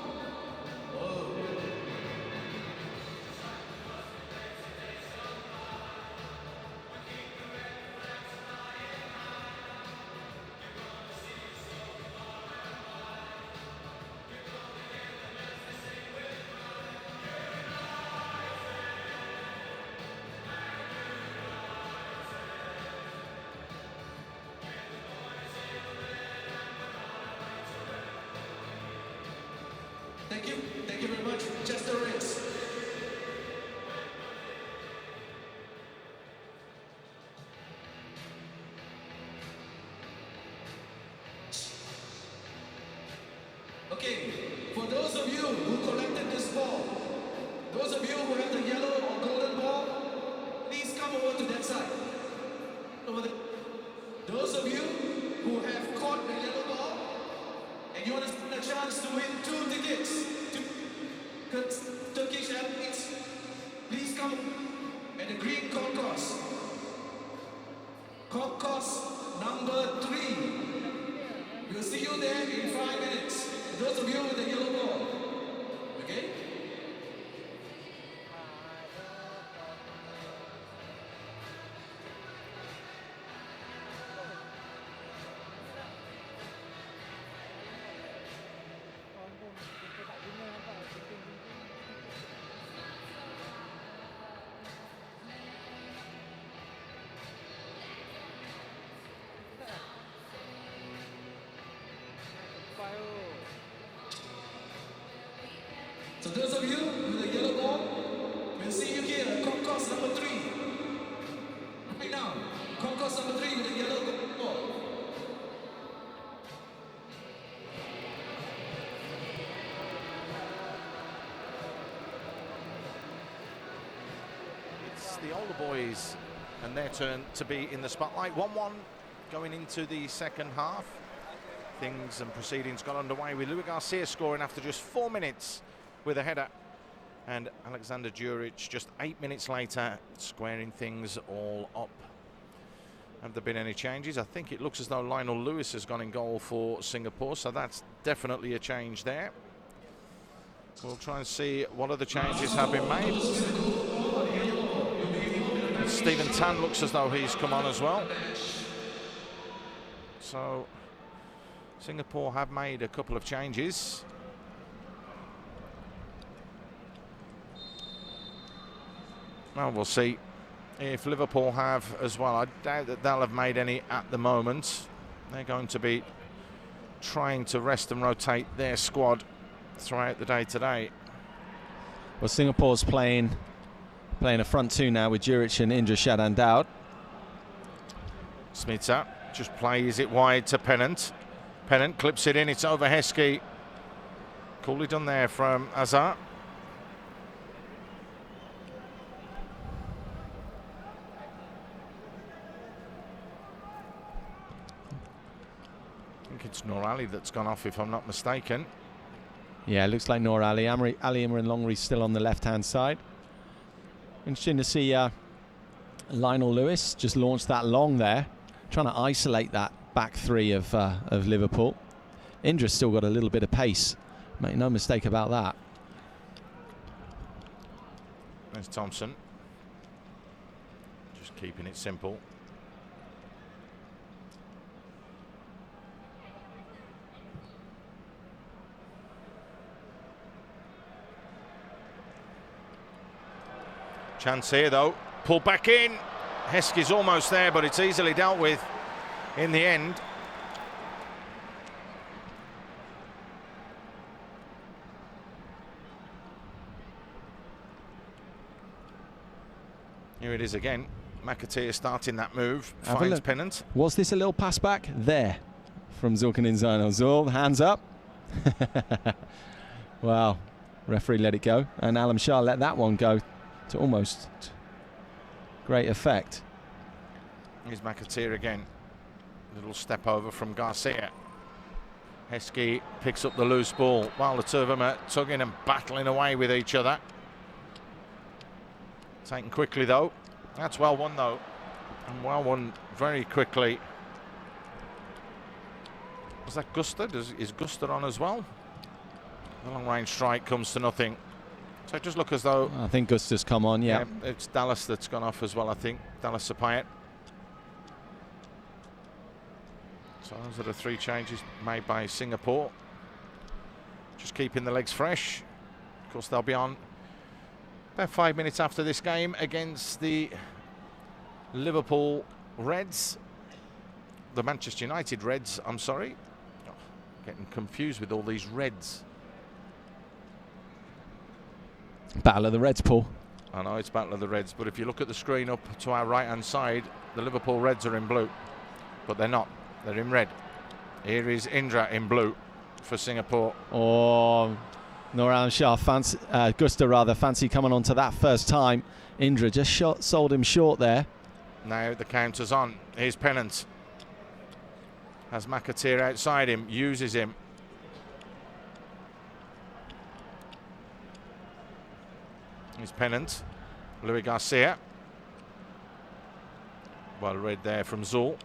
Thank you very much, Chester Riggs. Okay, for those of you who collected this ball, those of you who have the yellow or golden ball, please come over to that side. Over there. Those of you who have caught the yellow ball and you want to stand a chance to win 2 tickets to Turkish athletes, please come at the green concourse. Concourse number 3. We'll see you there in 5 minutes. Those of you with the yellow ball. Okay? So those of you with the yellow ball, we'll see you here at concourse number 3. Right now, concourse number 3 with the yellow ball. It's the older boys and their turn to be in the spotlight. 1-1 going into the second half. Things and proceedings got underway with Louis Garcia scoring after just 4 minutes with a header, and Alexander Djuric just 8 minutes later squaring things all up. Have there been any changes? I think it looks as though Lionel Lewis has gone in goal for Singapore, so that's definitely a change there. We'll try and see what other changes have been made. Stephen Tan looks as though he's come on as well. So Singapore have made a couple of changes. Well, we'll see if Liverpool have as well. I doubt that they'll have made any at the moment. They're going to be trying to rest and rotate their squad throughout the day today. Well, Singapore's playing a front 2 now with Djuric and Indra Shadandaud. Smita just plays it wide to Pennant. Pennant clips it in, it's over Heskey. Coolly done there from Azar. I think it's Noor Ali that's gone off, if I'm not mistaken. Yeah, it looks like Noor Ali. Ali Imran Longri's still on the left-hand side. Interesting to see Lionel Lewis just launched that long there, trying to isolate that back 3 of Liverpool. Indra's still got a little bit of pace. Make no mistake about that. There's Thompson. Just keeping it simple. Chance here though, pulled back in. Heskey's almost there, but it's easily dealt with in the end. Here it is again. McAteer starting that move, Have a finds look. Pennant. Was this a little pass back? There, from Zulkarnain Zainal. Zul, hands up. Wow, referee let it go, and Alam Shah let that one go to almost great effect. Here's McAteer again. Little step over from Garcia. Heskey picks up the loose ball while the two of them are tugging and battling away with each other. Taken quickly though. That's well won though, and well won very quickly. Was that Guster? Is Guster on as well? The long range strike comes to nothing. So it just look as though I think Gusta's come on, yeah. it's Dallas that's gone off as well, I think. Dallas Sapayet. So those are the three changes made by Singapore. Just keeping the legs fresh. Of course, they'll be on about 5 minutes after this game against the Liverpool Reds. The Manchester United Reds, I'm sorry. Oh, getting confused with all these Reds. Battle of the Reds, Paul. I know it's Battle of the Reds, but if you look at the screen up to our right-hand side, the Liverpool Reds are in blue, but they're not. They're in red. Here is Indra in blue for Singapore. Or Noor Alam Shah, Gusta fancy coming on to that first time. Indra just sold him short there. Now the counter's on. Here's Pennant. Has McAteer outside him, uses him. Here's Pennant. Louis Garcia. Well read there from Zul.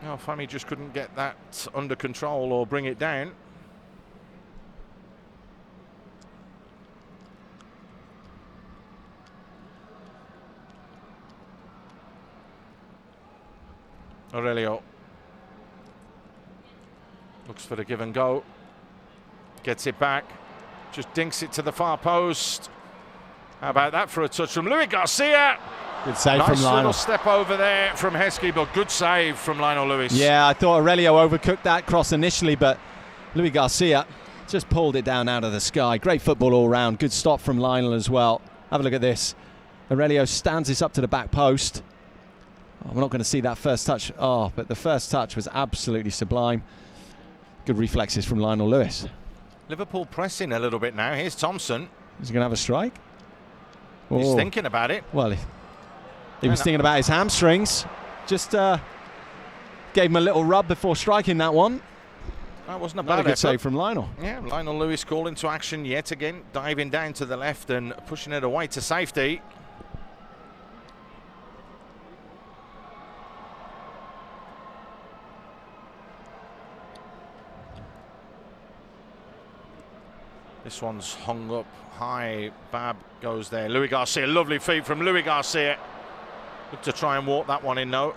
Oh, Fahmy just couldn't get that under control or bring it down. Aurelio looks for the give and go. Gets it back. Just dinks it to the far post. How about that for a touch from Louis Garcia? Good save Nice from Lionel. little step over there from Heskey, but good save from Lionel Lewis. Yeah, I thought Aurelio overcooked that cross initially, but Louis Garcia just pulled it down out of the sky. Great football all round. Good stop from Lionel as well. Have a look at this. Aurelio stands this up to the back post. Oh, we're not going to see that first touch. Oh, but the first touch was absolutely sublime. Good reflexes from Lionel Lewis. Liverpool pressing a little bit now. Here's Thompson. Is he going to have a strike? He's Oh. thinking about it. Well, he was thinking about his hamstrings. Just gave him a little rub before striking that one. That wasn't a Not bad a good effort. save from Lionel. Yeah, Lionel Lewis called into action yet again, diving down to the left and pushing it away to safety. This one's hung up high. Bab goes there. Louis Garcia, lovely feet from Louis Garcia. Good to try and walk that one in, though.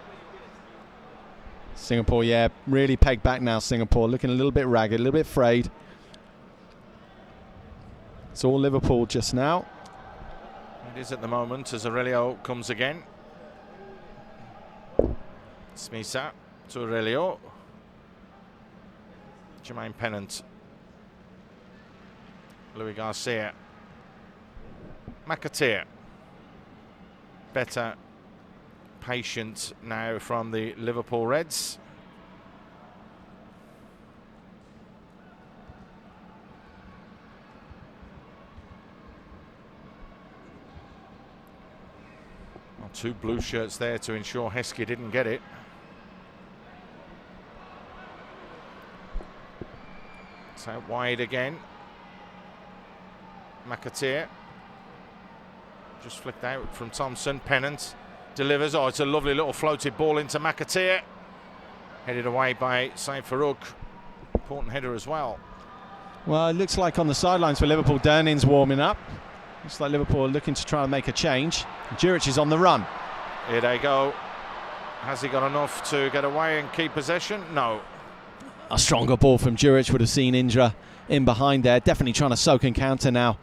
Singapore, yeah, really pegged back now. Singapore looking a little bit ragged, a little bit frayed. It's all Liverpool just now. It is at the moment as Aurelio comes again. Smisa to Aurelio. Jermaine Pennant. Louis Garcia. McAteer. Better patient now from the Liverpool Reds. Well, two blue shirts there to ensure Heskey didn't get it. It's out wide again. McAteer just flicked out from Thompson. Pennant delivers. Oh, it's a lovely little floated ball into McAteer. Headed away by Said Farouk. Important header as well. Well, it looks like on the sidelines for Liverpool, Dernin's warming up. Looks like Liverpool are looking to try and make a change. Juric is on the run. Here they go. Has he got enough to get away and keep possession? No. A stronger ball from Djuric would have seen Indra in behind there. Definitely trying to soak and counter now.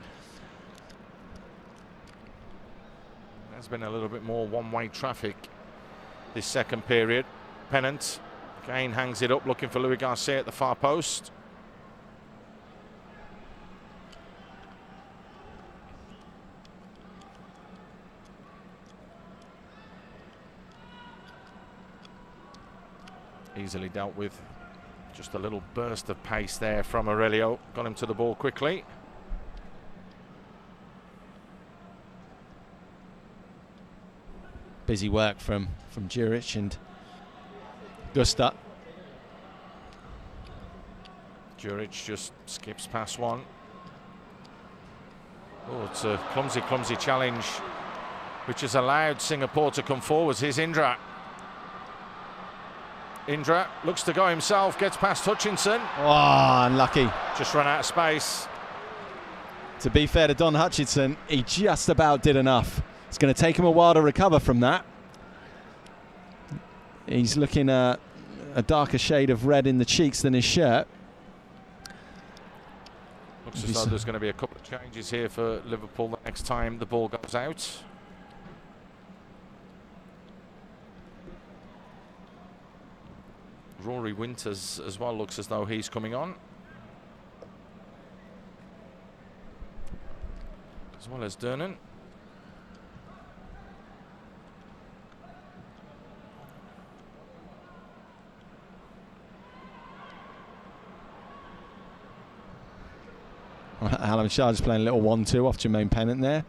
There's been a little bit more one-way traffic this second period. Pennant again hangs it up, looking for Louis Garcia at the far post. Easily dealt with. Just a little burst of pace there from Aurelio. Got him to the ball quickly. Busy work from Djuric and Gusta. Djuric just skips past one. Oh, it's a clumsy challenge, which has allowed Singapore to come forwards. Here's Indra. Indra looks to go himself, gets past Hutchinson. Oh, unlucky. Just run out of space. To be fair to Don Hutchinson, he just about did enough. It's going to take him a while to recover from that. He's looking at a darker shade of red in the cheeks than his shirt. Looks as though there's going to be a couple of changes here for Liverpool the next time the ball goes out. Rory Winters as well looks as though he's coming on. As well as Durnan. Alam Shah just playing a little 1-2 off Jermaine Pennant there.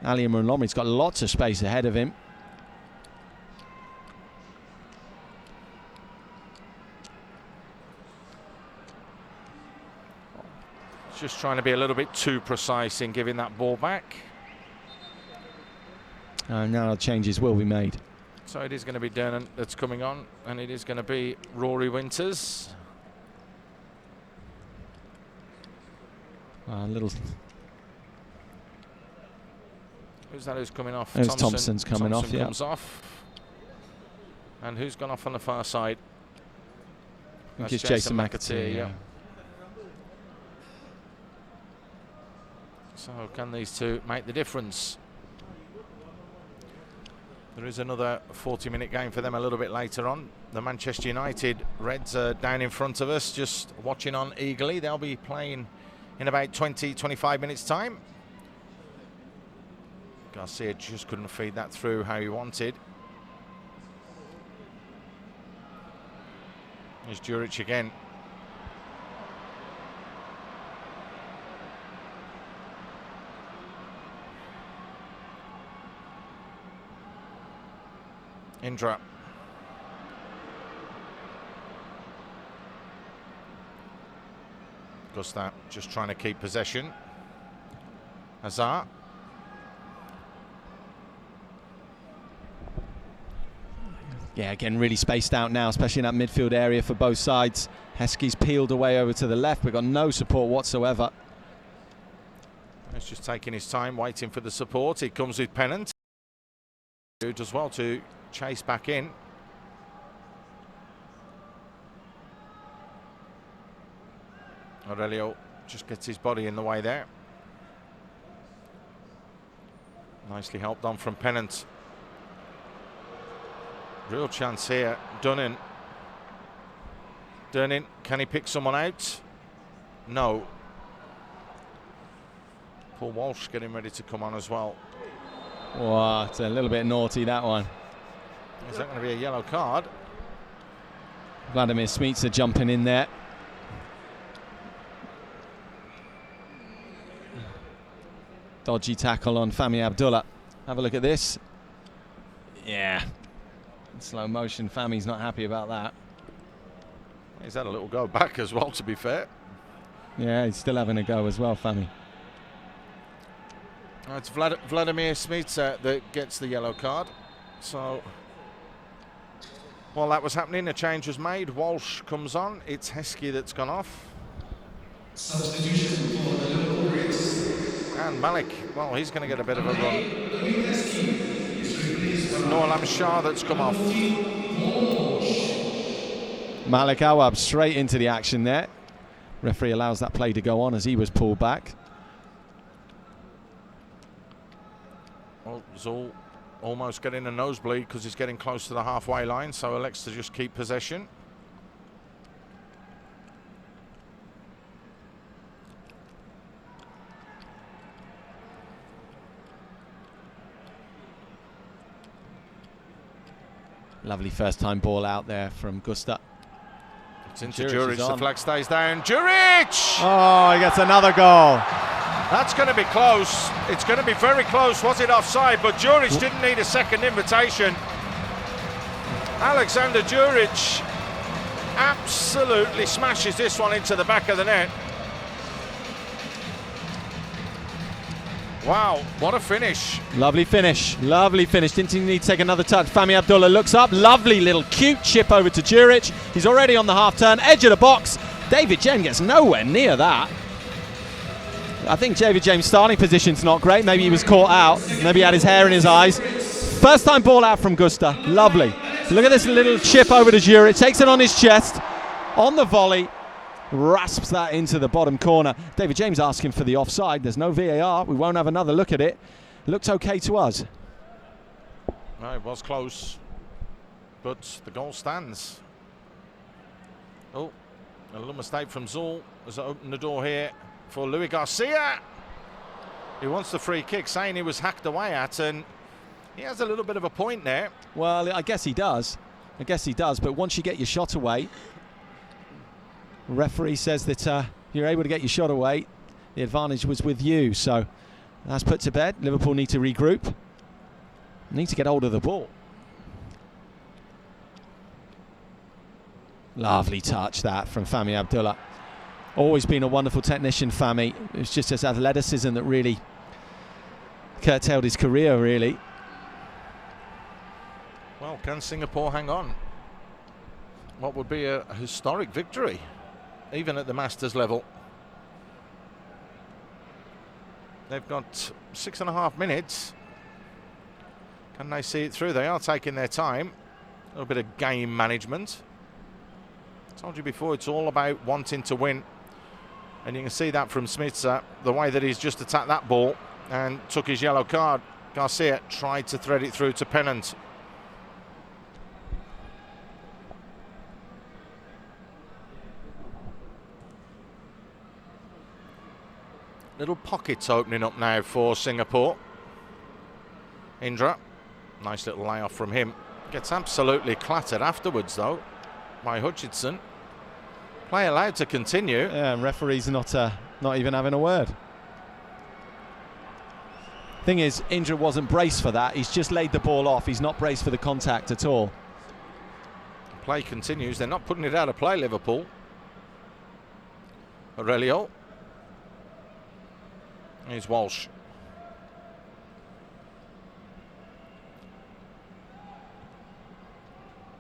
Ali Imran-Lomri's got lots of space ahead of him. Just trying to be a little bit too precise in giving that ball back. Now changes will be made. So it is going to be Durnan that's coming on, and it is going to be Rory Winters. A little. Who's that who's coming off? There's Thompson's coming off, yeah. Comes off. And who's gone off on the far side? I think it's Jason McAteer, yeah. So can these two make the difference? There is another 40-minute game for them a little bit later on. The Manchester United Reds are down in front of us, just watching on eagerly. They'll be playing in about 20-25 minutes time. Garcia just couldn't feed that through how he wanted. Here's Djuric again. Indra. Gusta just trying to keep possession. Hazard. Yeah, again, really spaced out now, especially in that midfield area for both sides. Heskey's peeled away over to the left, but got no support whatsoever. He's just taking his time, waiting for the support. He comes with Pennant. As well to chase back in. Aurelio just gets his body in the way there. Nicely helped on from Pennant. Real chance here. Durnan. Durnan, can he pick someone out? No. Paul Walsh getting ready to come on as well. Wow, it's a little bit naughty, that one. Is that going to be a yellow card? Vladimir Smica jumping in there. Dodgy tackle on Fahmy Abdullah. Have a look at this. Yeah. In slow motion, Fahmy's not happy about that. He's had a little go back as well, to be fair. Yeah, he's still having a go as well, Fahmy. It's Vladimir Smica that gets the yellow card. So, while that was happening, a change was made. Walsh comes on. It's Heskey that's gone off. Substitution for the Liverpool Reds. And Malik, well, he's going to get a bit of a run. Noel Shah that's come off. Malik Awab straight into the action there. Referee allows that play to go on as he was pulled back. Well, Zul almost getting a nosebleed because he's getting close to the halfway line, so elects to just keep possession. Lovely first time ball out there from Gusta. It's into Djuric Djuric, is the on. flag stays down. Djuric! Oh, he gets another goal. That's going to be close. It's going to be very close. Was it offside? But Djuric didn't need a second invitation. Alexander Djuric absolutely smashes this one into the back of the net. Wow, what a finish. Lovely finish, lovely finish. Didn't he need to take another touch? Fahmi Abdullah looks up, lovely little cute chip over to Djuric. He's already on the half turn, edge of the box. David James gets nowhere near that. I think David James' starting position's not great. Maybe he was caught out, maybe he had his hair in his eyes. First time ball out from Gusta, lovely. Look at this little chip over to Djuric, takes it on his chest, on the volley. Rasps that into the bottom corner. David James asking for the offside. There's no VAR. We won't have another look at it. Looked okay to us. No, it was close, but the goal stands. Oh, a little mistake from Zul as it opened the door here for Louis Garcia. He wants the free kick, saying he was hacked away at, and he has a little bit of a point there. Well, I guess he does. But once you get your shot away, referee says that you're able to get your shot away. The advantage was with you, so that's put to bed. Liverpool need to regroup. Need to get hold of the ball. Lovely touch that from Fahmi Abdullah. Always been a wonderful technician, Fahmi. It was just his athleticism that really curtailed his career, really. Well, can Singapore hang on? What would be a historic victory, even at the Masters level. They've got 6.5 minutes. Can they see it through? They are taking their time. A little bit of game management. Told you before, it's all about wanting to win. And you can see that from Smitsa, the way that he's just attacked that ball and took his yellow card. Garcia tried to thread it through to Pennant. Little pockets opening up now for Singapore. Indra, nice little layoff from him. Gets absolutely clattered afterwards though by Hutchinson. Play allowed to continue. Yeah, and referee's not even having a word. Thing is, Indra wasn't braced for that. He's just laid the ball off. He's not braced for the contact at all. Play continues. They're not putting it out of play, Liverpool. Aurelio. Here's Walsh.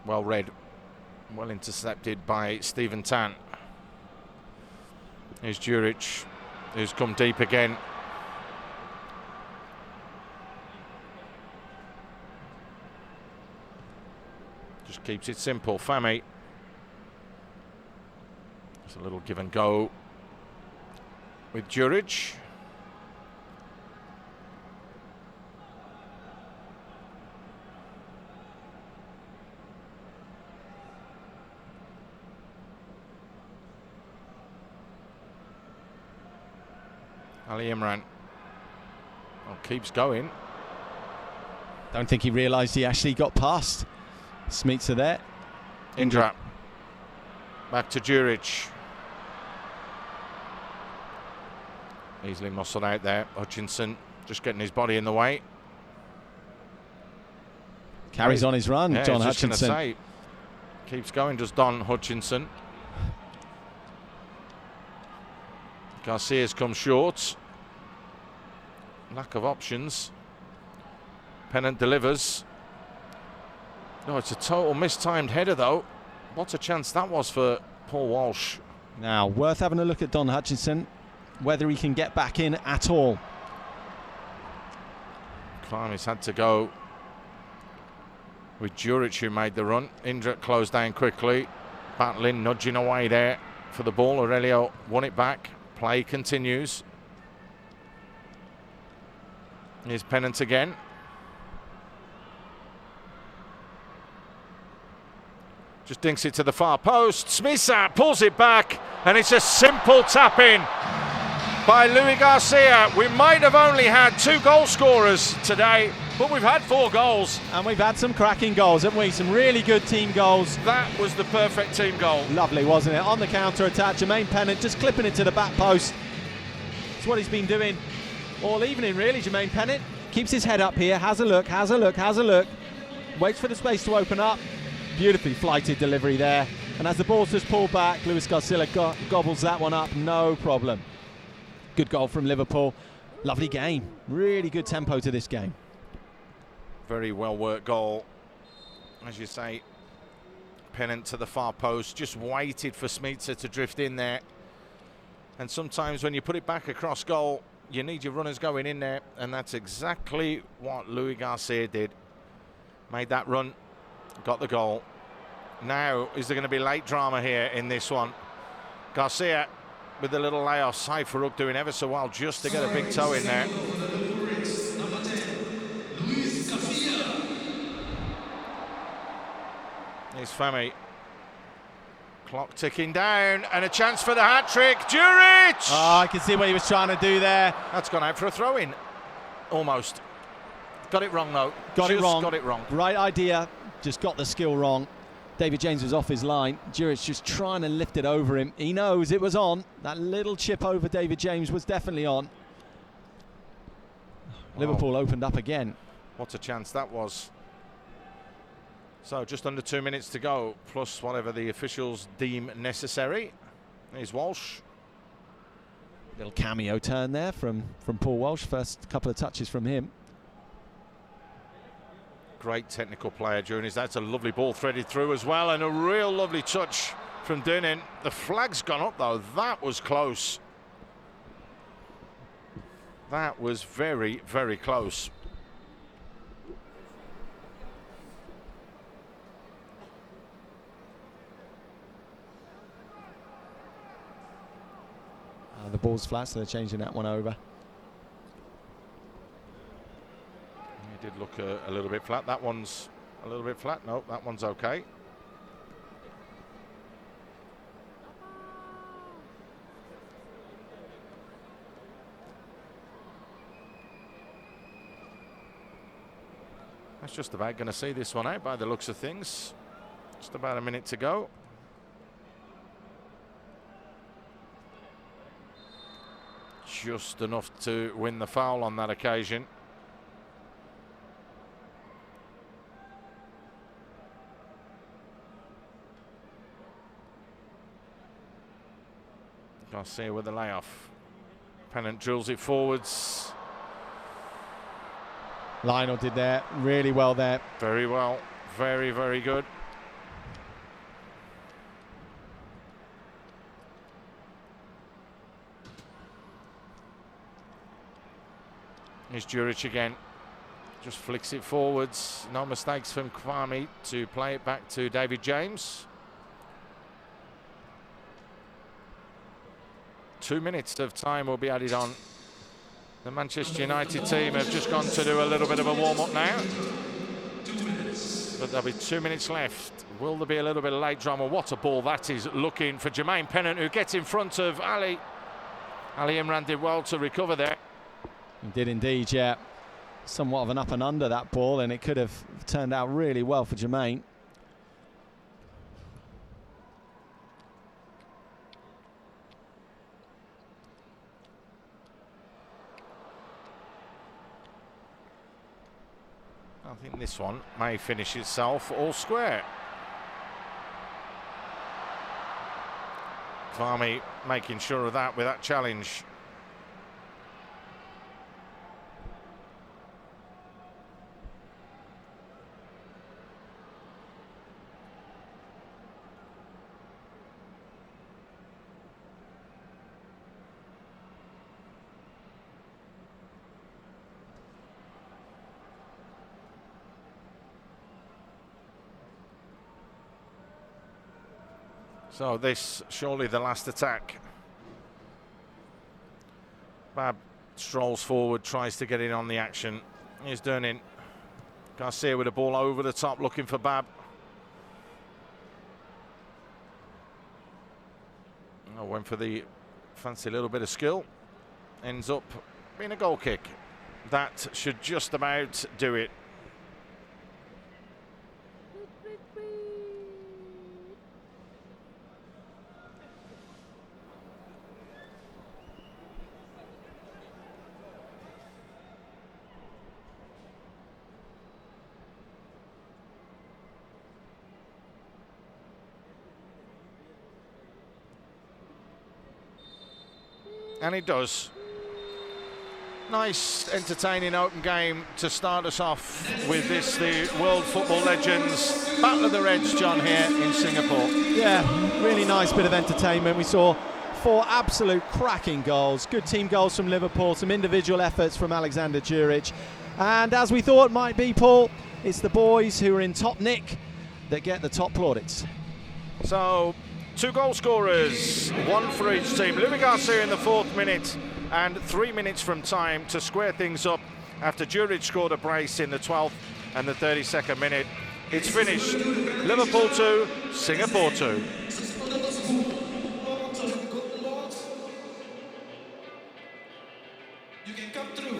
Well read. Well intercepted by Stephen Tan. Here's Djuric, who's come deep again. Just keeps it simple. Fahmi. It's a little give and go with Djuric. Ali Imran keeps going. Don't think he realised he actually got past Smitsa there. Indra. Back to Djuric. Easily muscled out there. Hutchinson just getting his body in the way. Carries on his run, Yeah, Don I was just Hutchinson. gonna say, keeps going, does Don Hutchinson. Garcia's come short. Lack of options. Pennant delivers. No, it's a total mistimed header though. What a chance that was for Paul Walsh. Now, worth having a look at Don Hutchinson, whether he can get back in at all. Climb's had to go with Djuric, who made the run. Indra closed down quickly. battling, nudging away there for the ball. Aurelio won it back. Play continues. Here's Pennant again. Just dinks it to the far post. Smisat pulls it back, and it's a simple tap-in by Louis Garcia. We might have only had 2 goal scorers today, but we've had 4 goals. And we've had some cracking goals, haven't we? Some really good team goals. That was the perfect team goal. Lovely, wasn't it? On the counter-attack, Jermaine Pennant just clipping it to the back post. It's what he's been doing all evening, really, Jermaine Pennant. Keeps his head up here, has a look, waits for the space to open up. Beautifully flighted delivery there. And as the ball's just pulled back, Luis Garcia gobbles that one up, no problem. Good goal from Liverpool. Lovely game. Really good tempo to this game. Very well worked goal. As you say, Pennant to the far post, just waited for Smisat to drift in there. And sometimes when you put it back across goal, you need your runners going in there, and that's exactly what Louis Garcia did. Made that run, got the goal. Now, is there going to be late drama here in this one? Garcia with the little layoff. Sai Farouk doing ever so well just to get a big toe in there. Here's Femi. Clock ticking down, and a chance for the hat-trick. Djuric! Oh, I can see what he was trying to do there. That's gone out for a throw-in. Almost. Got it wrong, though. Got it wrong. Right idea, just got the skill wrong. David James was off his line. Djuric just trying to lift it over him. He knows it was on. That little chip over David James was definitely on. Liverpool opened up again. What a chance that was. So just under 2 minutes to go, plus whatever the officials deem necessary. Here's Walsh. Little cameo turn there from Paul Walsh. First couple of touches from him. Great technical player during his. That's a lovely ball threaded through as well, and a real lovely touch from Dunin. The flag's gone up though. That was close. That was very, very close. The ball's flat, so they're changing that one over. It did look a little bit flat. That one's a little bit flat. No, that one's okay. That's just about going to see this one out by the looks of things. Just about a minute to go. Just enough to win the foul on that occasion. Garcia with the layoff. Pennant drills it forwards. Lionel did that really well there. Very well. Very, very good. Here's Djuric again. Just flicks it forwards. No mistakes from Kwame to play it back to David James. 2 minutes of time will be added on. The Manchester United team have just gone to do a little bit of a warm-up now. But there'll be 2 minutes left. Will there be a little bit of late drama? What a ball that is looking for Jermaine Pennant, who gets in front of Ali. Ali Imran did well to recover there. He did indeed, yeah. Somewhat of an up and under that ball, and it could have turned out really well for Jermaine. I think this one may finish itself all square. Kwame making sure of that with that challenge. So this surely the last attack. Bab strolls forward, tries to get in on the action. Here's Durnin. Garcia with a ball over the top, looking for Bab. Oh, went for the fancy little bit of skill. Ends up being a goal kick. That should just about do it. And it does. Nice, entertaining open game to start us off with this, the World Football Legends Battle of the Reds, John, here in Singapore. Yeah, really nice bit of entertainment. We saw 4 absolute cracking goals. Good team goals from Liverpool, some individual efforts from Alexander Djuric. And as we thought might be, Paul, it's the boys who are in top nick that get the top plaudits. So, 2 goal scorers, 1 for each team. Louis Garcia in the 4th minute and 3 minutes from time to square things up after Djuric scored a brace in the 12th and the 32nd minute. It's finished. Liverpool 2, Singapore 2. You can come through.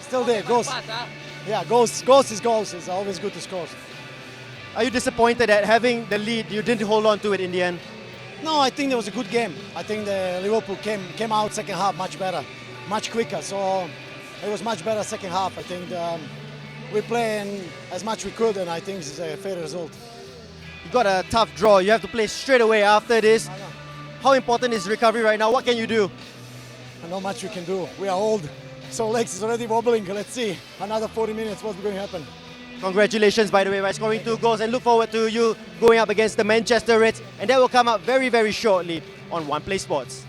Still there, goals. Yeah, goals is goals. It's always good to score. Are you disappointed that having the lead, you didn't hold on to it in the end? No, I think it was a good game. I think the Liverpool came out second half much better, much quicker. So it was much better second half. I think we playing as much we could, and I think it's a fair result. You got a tough draw. You have to play straight away after this. How important is recovery right now? What can you do? Not much we can do. We are old, so legs is already wobbling. Let's see, another 40 minutes, what's going to happen. Congratulations, by the way, by scoring 2 goals, and look forward to you going up against the Manchester Reds, and that will come up very, very shortly on One Play Sports.